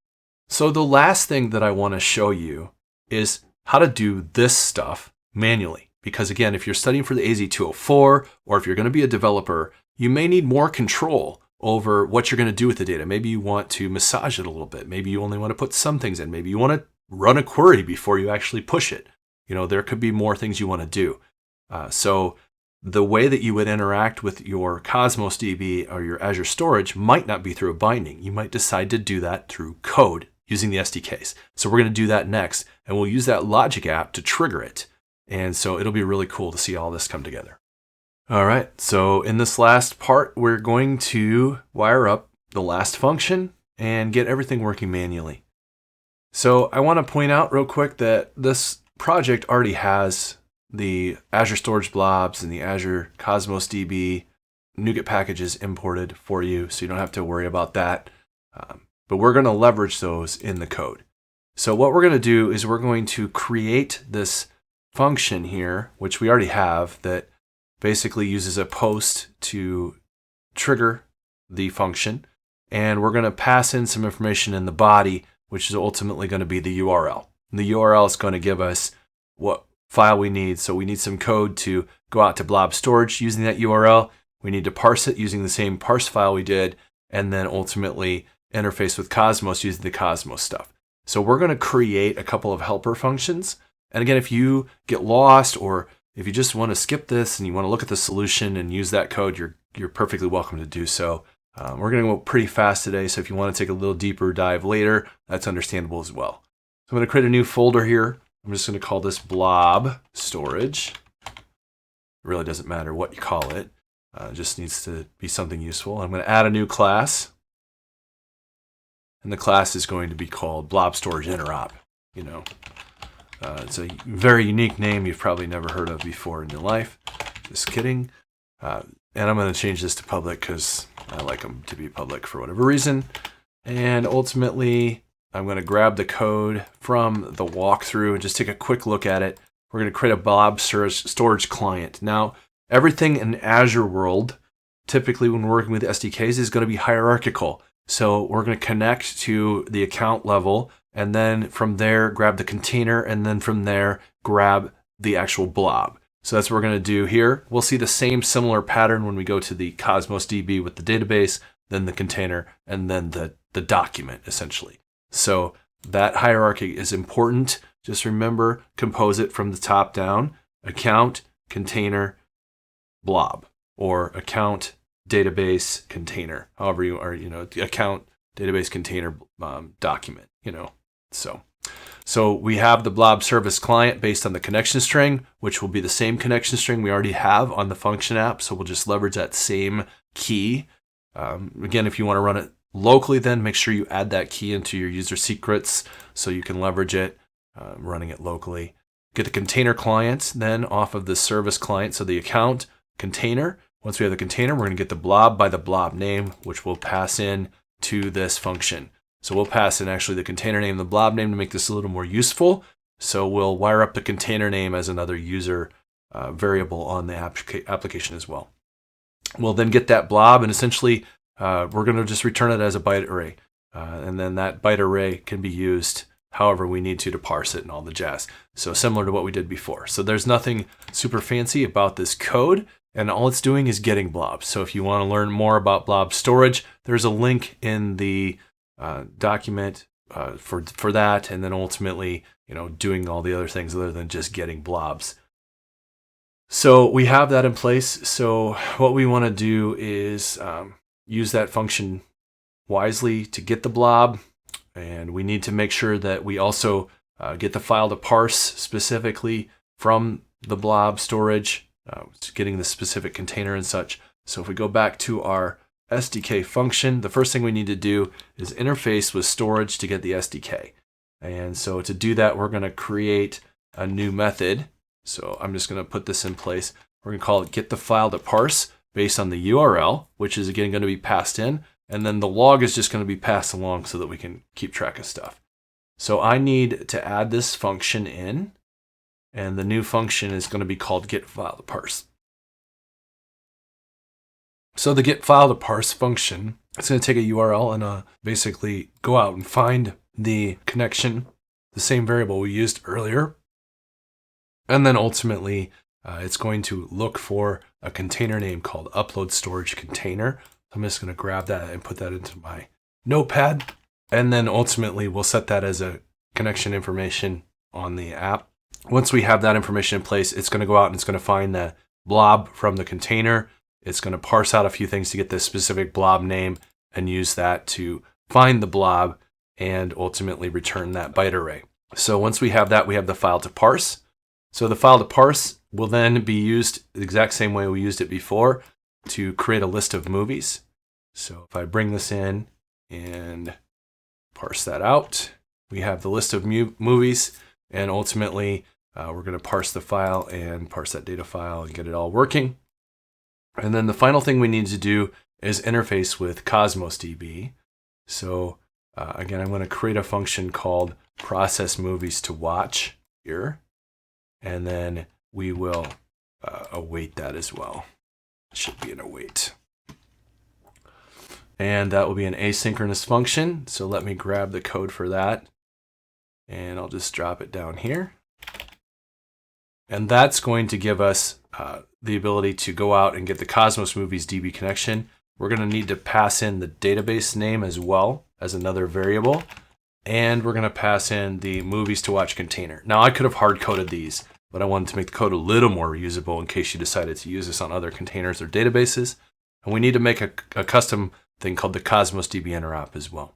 So the last thing that I want to show you is how to do this stuff manually. Because again, if you're studying for the AZ-204, or if you're going to be a developer, you may need more control over what you're going to do with the data. Maybe you want to massage it a little bit. Maybe you only want to put some things in. Maybe you want to run a query before you actually push it. There could be more things you want to do. So the way that you would interact with your Cosmos DB or your Azure storage might not be through a binding. You might decide to do that through code using the SDKs. So we're going to do that next, and we'll use that logic app to trigger it. And so it'll be really cool to see all this come together. All right, so in this last part, we're going to wire up the last function and get everything working manually. So I want to point out real quick that this project already has the Azure Storage Blobs and the Azure Cosmos DB NuGet packages imported for you, so you don't have to worry about that. But we're going to leverage those in the code. So what we're going to do is we're going to create this function here, which we already have, that basically uses a post to trigger the function. And we're going to pass in some information in the body, which is ultimately going to be the URL. And the URL is going to give us what file we need. So we need some code to go out to Blob storage using that URL. We need to parse it using the same parse file we did, and then ultimately interface with Cosmos using the Cosmos stuff. So we're going to create a couple of helper functions. And again, if you get lost, or if you just want to skip this and you want to look at the solution and use that code, you're perfectly welcome to do so. We're going to go pretty fast today, so if you want to take a little deeper dive later, that's understandable as well. So I'm going to create a new folder here. I'm just going to call this Blob Storage. It really doesn't matter what you call it. It just needs to be something useful. I'm going to add a new class. And the class is going to be called Blob Storage Interop. It's a very unique name you've probably never heard of before in your life. Just kidding. And I'm going to change this to public because I like them to be public for whatever reason. And ultimately, I'm going to grab the code from the walkthrough and just take a quick look at it. We're going to create a Blob storage client. Now, everything in Azure world, typically when we're working with SDKs, is going to be hierarchical. So we're going to connect to the account level, and then from there, grab the container, and then from there, grab the actual blob. So that's what we're going to do here. We'll see the same similar pattern when we go to the Cosmos DB with the database, then the container, and then the document, essentially. So that hierarchy is important. Just remember, compose it from the top down: account, container, blob, or account, database, container, however you are, account, database, container, document, So we have the Blob service client based on the connection string, which will be the same connection string we already have on the function app. So we'll just leverage that same key. Again, if you want to run it locally, then make sure you add that key into your user secrets so you can leverage it, running it locally. Get the container client then off of the service client. So the account, container. Once we have the container, we're going to get the blob by the blob name, which we'll pass in to this function. So we'll pass in actually the container name and the blob name to make this a little more useful. So we'll wire up the container name as another user variable on the application as well. We'll then get that blob, and essentially we're going to just return it as a byte array. And then that byte array can be used however we need to parse it and all the jazz. So similar to what we did before. So there's nothing super fancy about this code. And all it's doing is getting blobs. So if you want to learn more about blob storage, there's a link in the document for that. And then ultimately, doing all the other things other than just getting blobs. So we have that in place. So what we want to do is use that function wisely to get the blob. And we need to make sure that we also get the file to parse specifically from the blob storage, getting the specific container and such. So if we go back to our SDK function, the first thing we need to do is interface with storage to get the SDK. And so to do that, we're going to create a new method. So I'm just going to put this in place. We're going to call it get the file to parse based on the URL, which is again going to be passed in. And then the log is just going to be passed along so that we can keep track of stuff. So I need to add this function in. And the new function is going to be called get file to parse. So the get file to parse function, it's going to take a URL and basically go out and find the connection, the same variable we used earlier. And then ultimately, it's going to look for a container name called upload storage container. I'm just going to grab that and put that into my notepad. And then ultimately, we'll set that as a connection information on the app. Once we have that information in place, it's going to go out and it's going to find the blob from the container. It's going to parse out a few things to get this specific blob name and use that to find the blob and ultimately return that byte array. So once we have that, we have the file to parse. So the file to parse will then be used the exact same way we used it before to create a list of movies. So if I bring this in and parse that out, we have the list of movies, and ultimately we're going to parse the file and parse that data file and get it all working. And then the final thing we need to do is interface with Cosmos DB. So again, I'm going to create a function called process movies to watch here, and then we will await that as well. It should be an await. And that will be an asynchronous function. So let me grab the code for that, and I'll just drop it down here. And that's going to give us the ability to go out and get the Cosmos Movies DB connection. We're going to need to pass in the database name as well as another variable. And we're going to pass in the movies to watch container. Now I could have hard coded these, but I wanted to make the code a little more reusable in case you decided to use this on other containers or databases. And we need to make a custom thing called the Cosmos DB interop as well.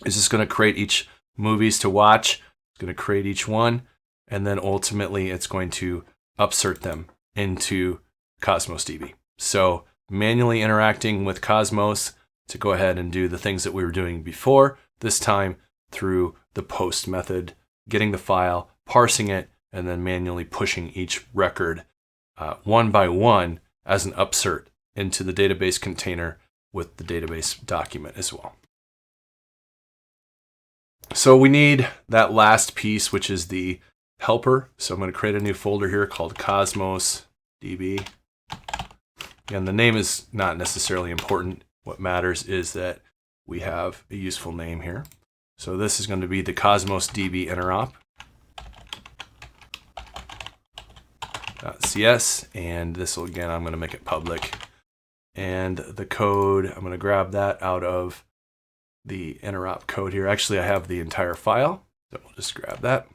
It's just going to create each movies to watch. It's going to create each one. And then ultimately it's going to upsert them into Cosmos DB. So manually interacting with Cosmos to go ahead and do the things that we were doing before, this time through the post method, getting the file, parsing it, and then manually pushing each record one by one as an upsert into the database container with the database document as well. So we need that last piece, which is the helper. So I'm going to create a new folder here called Cosmos DB. Again, the name is not necessarily important. What matters is that we have a useful name here. So this is going to be the Cosmos DB interop. .cs, and this will, again, I'm going to make it public. And the code, I'm going to grab that out of the interop code here. Actually, I have the entire file, so we'll just grab that.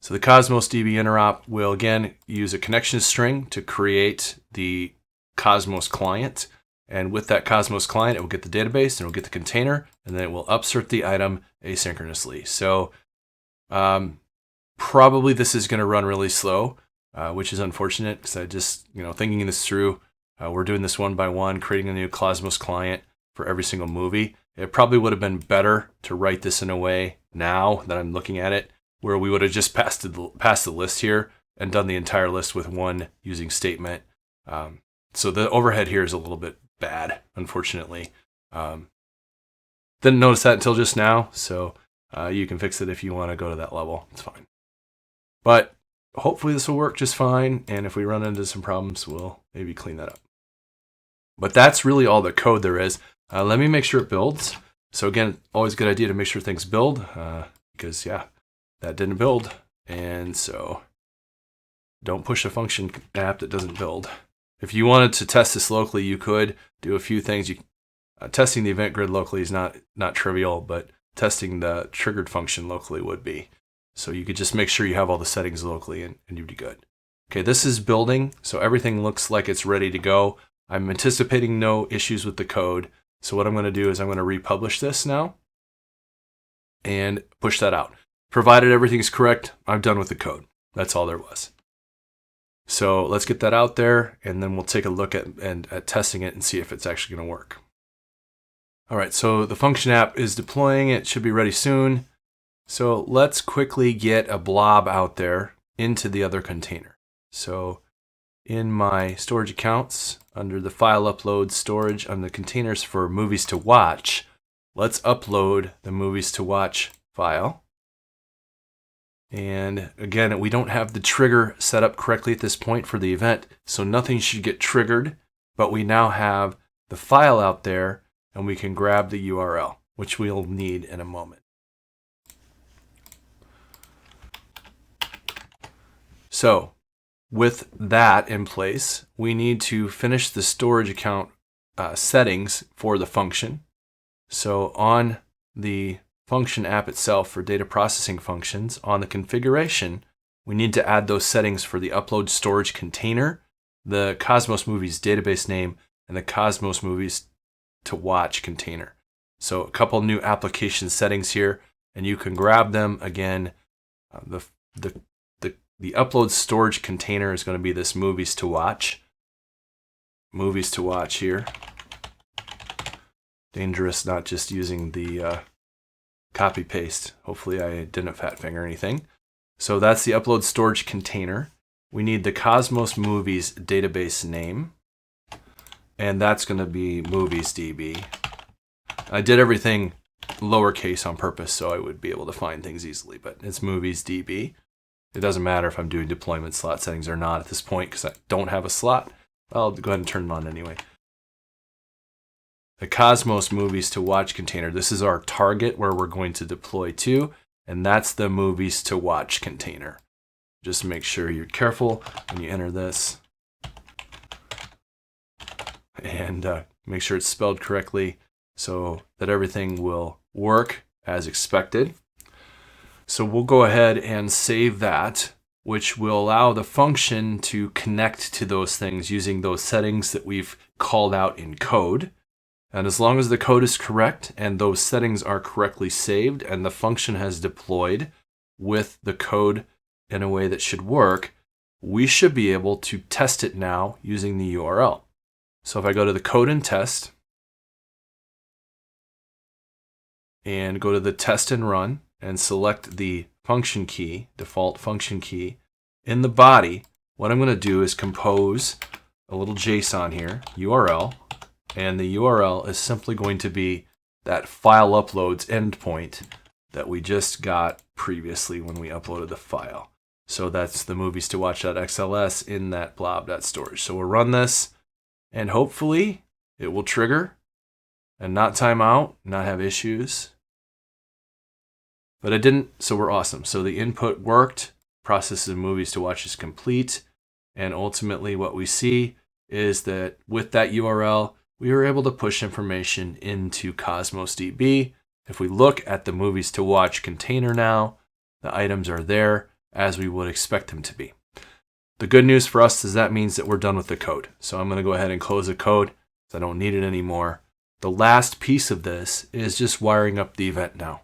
So the Cosmos DB interop will, again, use a connection string to create the Cosmos client. And with that Cosmos client, it will get the database, and it will get the container, and then it will upsert the item asynchronously. So probably this is going to run really slow, which is unfortunate because I just, thinking this through, we're doing this one by one, creating a new Cosmos client for every single movie. It probably would have been better to write this in a way now that I'm looking at it, where we would have just passed the list here and done the entire list with one using statement. So the overhead here is a little bit bad, unfortunately. Didn't notice that until just now, so you can fix it if you want to go to that level. It's fine. But hopefully this will work just fine, and if we run into some problems, we'll maybe clean that up. But that's really all the code there is. Let me make sure it builds. So again, always a good idea to make sure things build, because yeah, that didn't build. And so don't push a function app that doesn't build. If you wanted to test this locally, you could do a few things. Testing the event grid locally is not trivial, but testing the triggered function locally would be. So you could just make sure you have all the settings locally and you'd be good. Okay, this is building, so everything looks like it's ready to go. I'm anticipating no issues with the code. So what I'm going to do is I'm going to republish this now and push that out. Provided everything's correct, I'm done with the code. That's all there was. So let's get that out there, and then we'll take a look at testing it and see if it's actually going to work. All right, so the function app is deploying. It should be ready soon. So let's quickly get a blob out there into the other container. So in my storage accounts, under the file upload storage on the containers for movies to watch, let's upload the movies to watch file. And again, we don't have the trigger set up correctly at this point for the event, so nothing should get triggered, but we now have the file out there and we can grab the URL, which we'll need in a moment. So with that in place, we need to finish the storage account settings for the function. So on the function app itself for data processing functions, on the configuration, we need to add those settings for the upload storage container, the Cosmos Movies database name, and the Cosmos Movies to watch container. So a couple new application settings here, and you can grab them again. The upload storage container is going to be this movies to watch. Movies to watch here. Dangerous not just using the copy paste. Hopefully I didn't fat finger anything. So that's the upload storage container. We need the Cosmos Movies database name, and that's going to be movies DB. I did everything lowercase on purpose so I would be able to find things easily, but it's movies DB. It doesn't matter if I'm doing deployment slot settings or not at this point because I don't have a slot. I'll go ahead and turn it on anyway. The Cosmos Movies to watch container. This is our target where we're going to deploy to, and that's the movies to watch container. Just make sure you're careful when you enter this. And make sure it's spelled correctly so that everything will work as expected. So we'll go ahead and save that, which will allow the function to connect to those things using those settings that we've called out in code. And as long as the code is correct and those settings are correctly saved and the function has deployed with the code in a way that should work, we should be able to test it now using the URL. So if I go to the code and test and go to the test and run and select the function key, default function key, in the body, what I'm going to do is compose a little JSON here, URL, and the URL is simply going to be that file uploads endpoint that we just got previously when we uploaded the file. So that's the movies to watch.xls in that blob.storage. So we'll run this and hopefully it will trigger and not time out, not have issues. But it didn't, so we're awesome. So the input worked, process of movies to watch is complete, and ultimately what we see is that with that URL, we were able to push information into Cosmos DB. If we look at the movies to watch container now, the items are there as we would expect them to be. The good news for us is that means that we're done with the code. So I'm going to go ahead and close the code because I don't need it anymore. The last piece of this is just wiring up the event now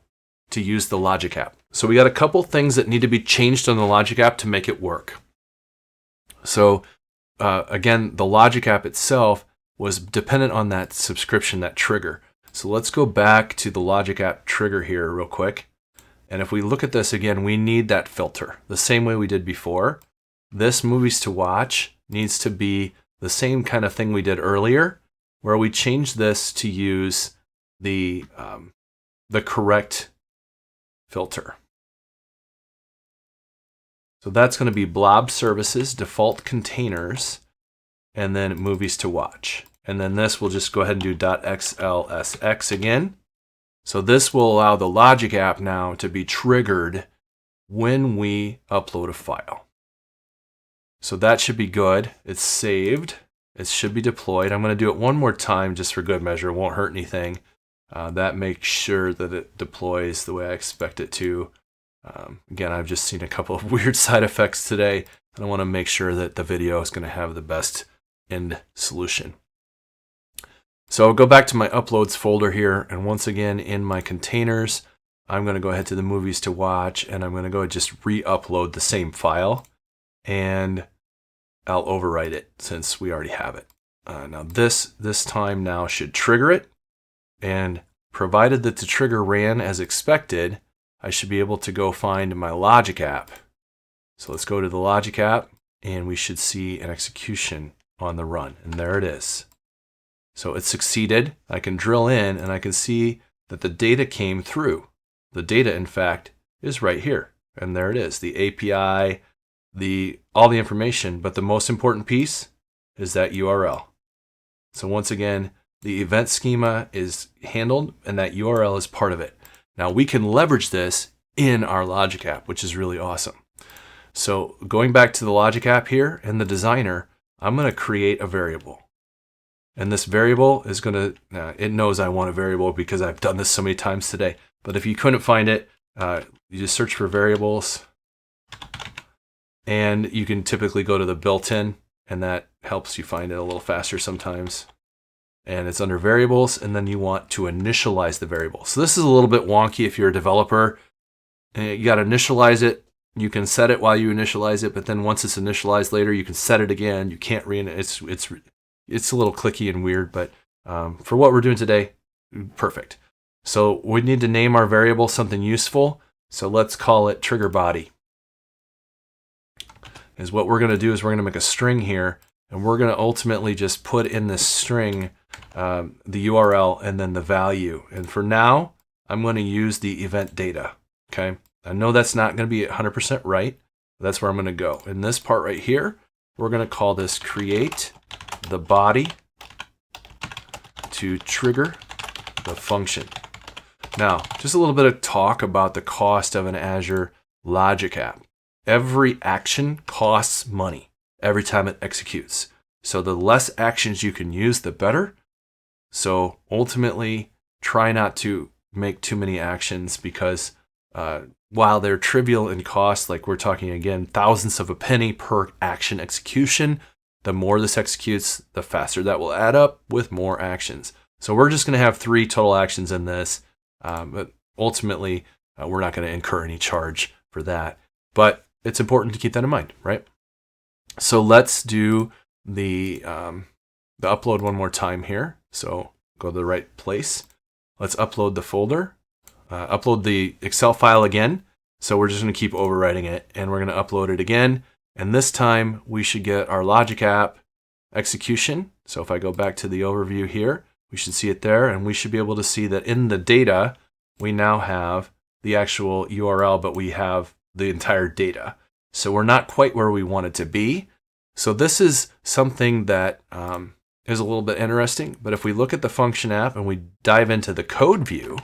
to use the logic app. So we got a couple things that need to be changed on the logic app to make it work. So again, the logic app itself was dependent on that subscription, that trigger. So let's go back to the logic app trigger here real quick. And if we look at this again, we need that filter the same way we did before. This movies to watch needs to be the same kind of thing we did earlier, where we changed this to use the correct filter. So that's going to be Blob services, default containers, and then movies to watch. And then this we'll just go ahead and do .xlsx again. So this will allow the logic app now to be triggered when we upload a file. So that should be good. It's saved. It should be deployed. I'm going to do it one more time just for good measure. It won't hurt anything. That makes sure that it deploys the way I expect it to. Again, I've just seen a couple of weird side effects today, and I want to make sure that the video is going to have the best end solution. So I'll go back to my uploads folder here, and once again in my containers, I'm going to go ahead to the movies to watch, and I'm going to go and just re-upload the same file, and I'll overwrite it since we already have it. Now this time now should trigger it, and provided that the trigger ran as expected, I should be able to go find my logic app. So let's go to the logic app, and we should see an execution on the run, and there it is. So it succeeded. I can drill in and I can see that the data came through. The data, in fact, is right here. And there it is, the API, all the information. But the most important piece is that URL. So once again, the event schema is handled and that URL is part of it. Now we can leverage this in our logic app, which is really awesome. So going back to the logic app here in the designer, I'm going to create a variable. And this variable is going to, it knows I want a variable because I've done this so many times today. But if you couldn't find it, you just search for variables, and you can typically go to the built-in, and that helps you find it a little faster sometimes. And it's under variables, and then you want to initialize the variable. So this is a little bit wonky if you're a developer. You got to initialize it. You can set it while you initialize it, but then once it's initialized later, you can set it again. You can't it's a little clicky and weird, but for what we're doing today, perfect. So we need to name our variable something useful. So let's call it trigger body. Is what we're going to do is we're going to make a string here, and we're going to ultimately just put in this string the URL and then the value. And for now, I'm going to use the event data. Okay. I know that's not going to be 100% right. But that's where I'm going to go. In this part right here, we're going to call this create the body to trigger the function. Now, just a little bit of talk about the cost of an Azure Logic app. Every action costs money every time it executes. So the less actions you can use, the better. So ultimately, try not to make too many actions because while they're trivial in cost, like we're talking again, thousands of a penny per action execution, the more this executes, the faster that will add up with more actions. So we're just going to have 3 total actions in this, but ultimately, we're not going to incur any charge for that. But it's important to keep that in mind, right? So let's do the upload one more time here. So go to the right place. Let's upload the folder. Upload the Excel file again. So we're just going to keep overwriting it, and we're going to upload it again. And this time we should get our Logic app execution. So if I go back to the overview here, we should see it there, and we should be able to see that in the data, we now have the actual URL, but we have the entire data. So we're not quite where we want it to be. So this is something that is a little bit interesting. But if we look at the function app and we dive into the code view,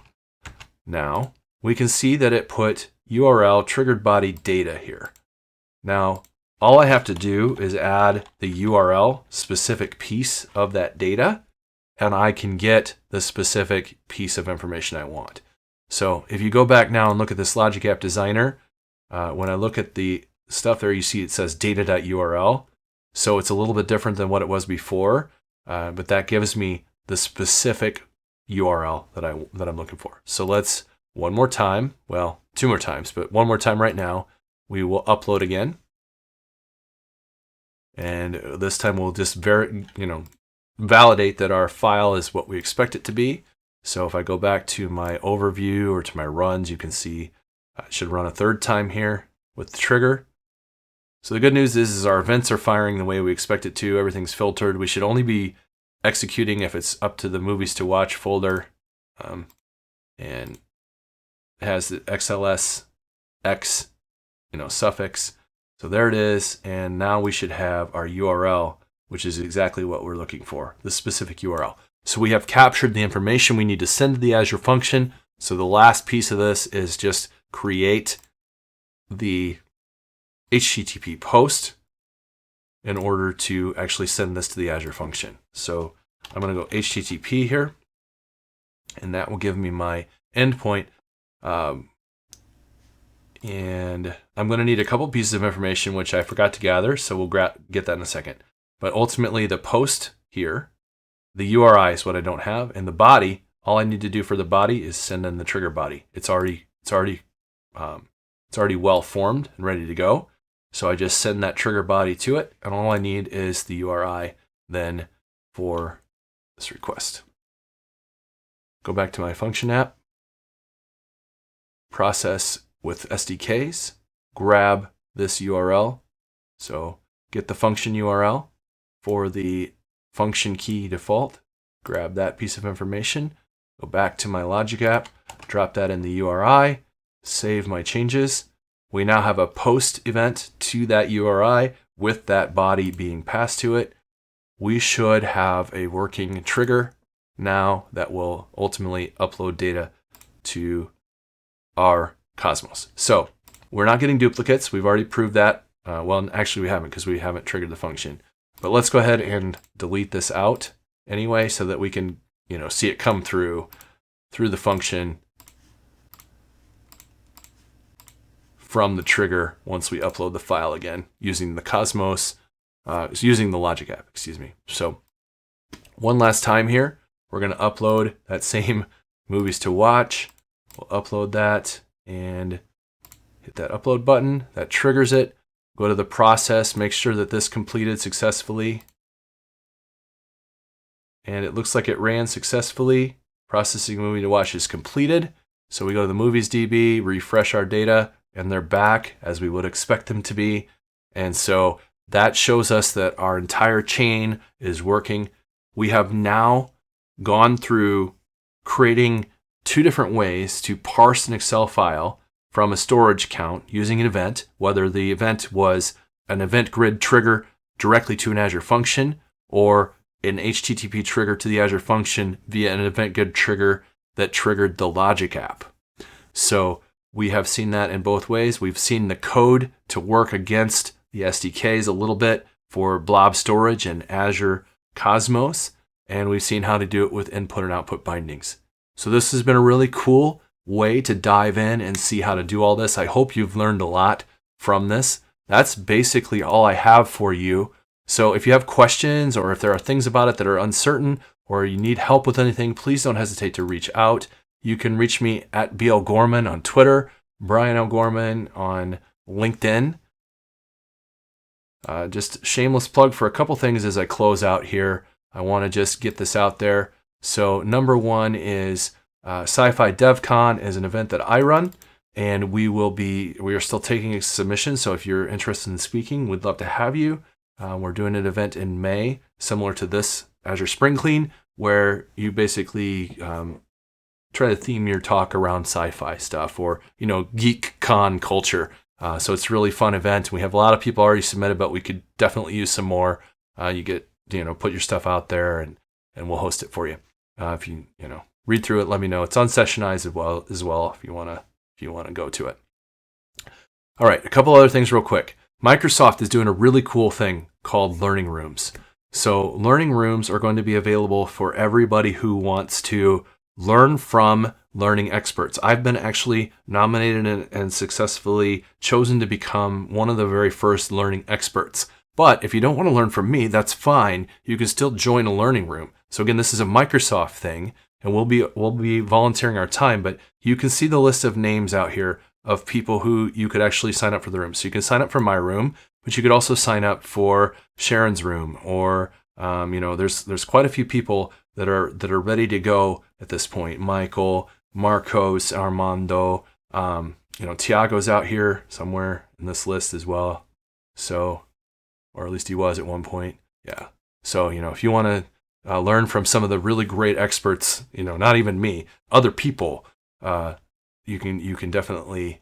now we can see that it put URL triggered body data here. Now, all I have to do is add the URL specific piece of that data, and I can get the specific piece of information I want. So if you go back now and look at this Logic App Designer, when I look at the stuff there, you see it says data.url. So it's a little bit different than what it was before, but that gives me the specific URL that I'm looking for. So let's one more time, well, 2 more times, but one more time right now, we will upload again. And this time we'll just validate that our file is what we expect it to be. So if I go back to my overview or to my runs, you can see I should run a 3rd time here with the trigger. So the good news is our events are firing the way we expect it to. Everything's filtered. We should only be executing if it's up to the movies to watch folder, and it has the XLS X, suffix. So there it is, and now we should have our URL, which is exactly what we're looking for, the specific URL. So we have captured the information we need to send to the Azure function. So the last piece of this is just create the HTTP post in order to actually send this to the Azure function. So I'm going to go HTTP here, and that will give me my endpoint. And I'm going to need a couple pieces of information, which I forgot to gather, so we'll get that in a second. But ultimately, the post here, the URI is what I don't have, and the body, all I need to do for the body is send in the trigger body. It's already well formed and ready to go. So I just send that trigger body to it, and all I need is the URI then for this request. Go back to my function app, process with SDKs, grab this URL. So get the function URL for the function key default, grab that piece of information, go back to my Logic app, drop that in the URI, save my changes. We now have a post event to that URI with that body being passed to it. We should have a working trigger now that will ultimately upload data to our Cosmos. So we're not getting duplicates. We've already proved that. Well, actually we haven't because we haven't triggered the function. But let's go ahead and delete this out anyway so that we can see it come through the function from the trigger once we upload the file again using the Cosmos, using the Logic app, excuse me. So one last time here, we're going to upload that same movies to watch. We'll upload that and hit that upload button. That triggers it. Go to the process, make sure that this completed successfully. And it looks like it ran successfully. Processing movie to watch is completed. So we go to the movies DB, refresh our data, and they're back as we would expect them to be. And so that shows us that our entire chain is working. We have now gone through creating 2 different ways to parse an Excel file from a storage count using an event, whether the event was an event grid trigger directly to an Azure function or an HTTP trigger to the Azure function via an event grid trigger that triggered the Logic app. So we have seen that in both ways. We've seen the code to work against the SDKs a little bit for Blob storage and Azure Cosmos, and we've seen how to do it with input and output bindings. So this has been a really cool way to dive in and see how to do all this. I hope you've learned a lot from this. That's basically all I have for you. So if you have questions or if there are things about it that are uncertain or you need help with anything, please don't hesitate to reach out. You can reach me at BL Gorman on Twitter, Brian L. Gorman on LinkedIn. Just shameless plug for a couple things as I close out here. I want to just get this out there. So number one is Sci-Fi DevCon is an event that I run, and we are still taking submissions. So if you're interested in speaking, we'd love to have you. We're doing an event in May, similar to this Azure Spring Clean, where you basically try to theme your talk around sci-fi stuff or, geek con culture. So it's a really fun event. We have a lot of people already submitted, but we could definitely use some more. You get, put your stuff out there and we'll host it for you. If you, read through it, let me know. It's unsessionized as well if you want to go to it. All right, a couple other things real quick. Microsoft is doing a really cool thing called Learning Rooms. So Learning Rooms are going to be available for everybody who wants to learn from learning experts. I've been actually nominated and successfully chosen to become one of the very first learning experts. But if you don't want to learn from me, that's fine. You can still join a learning room. So again, this is a Microsoft thing, and we'll be volunteering our time, but you can see the list of names out here of people who you could actually sign up for the room. So you can sign up for my room, but you could also sign up for Sharon's room, or there's quite a few people that are ready to go at this point. Michael, Marcos, Armando, Tiago's out here somewhere in this list as well. So, or at least he was at one point. Yeah. So, if you want to learn from some of the really great experts, not even me, other people, you can definitely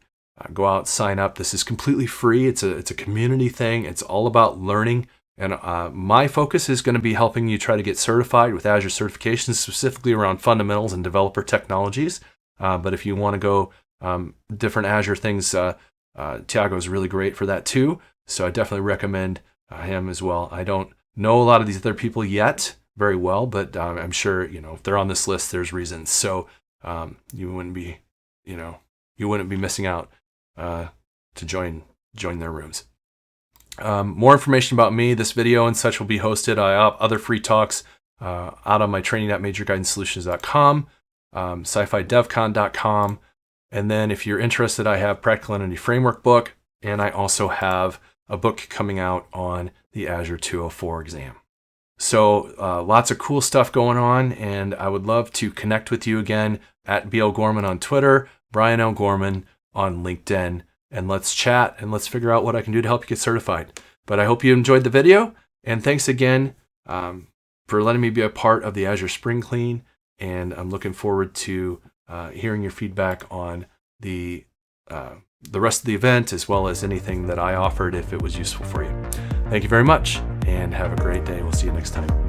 go out, sign up. This is completely free. It's a community thing. It's all about learning. And my focus is going to be helping you try to get certified with Azure certifications, specifically around fundamentals and developer technologies. But if you want to go different Azure things, Tiago is really great for that too. So I definitely recommend him as well. I don't know a lot of these other people yet very well, but I'm sure, if they're on this list, there's reasons. So you wouldn't be missing out to join their rooms. More information about me, this video and such will be hosted. I have other free talks out on my training at majorguidancesolutions.com, sci-fi-devcon.com. And then if you're interested, I have Practical Entity Framework book, and I also have a book coming out on the Azure 204 exam. So lots of cool stuff going on, and I would love to connect with you again at BL Gorman on Twitter, Brian L. Gorman on LinkedIn, and let's chat and let's figure out what I can do to help you get certified. But I hope you enjoyed the video, and thanks again for letting me be a part of the Azure Spring Clean, and I'm looking forward to hearing your feedback on the rest of the event, as well as anything that I offered if it was useful for you. Thank you very much, and have a great day. We'll see you next time.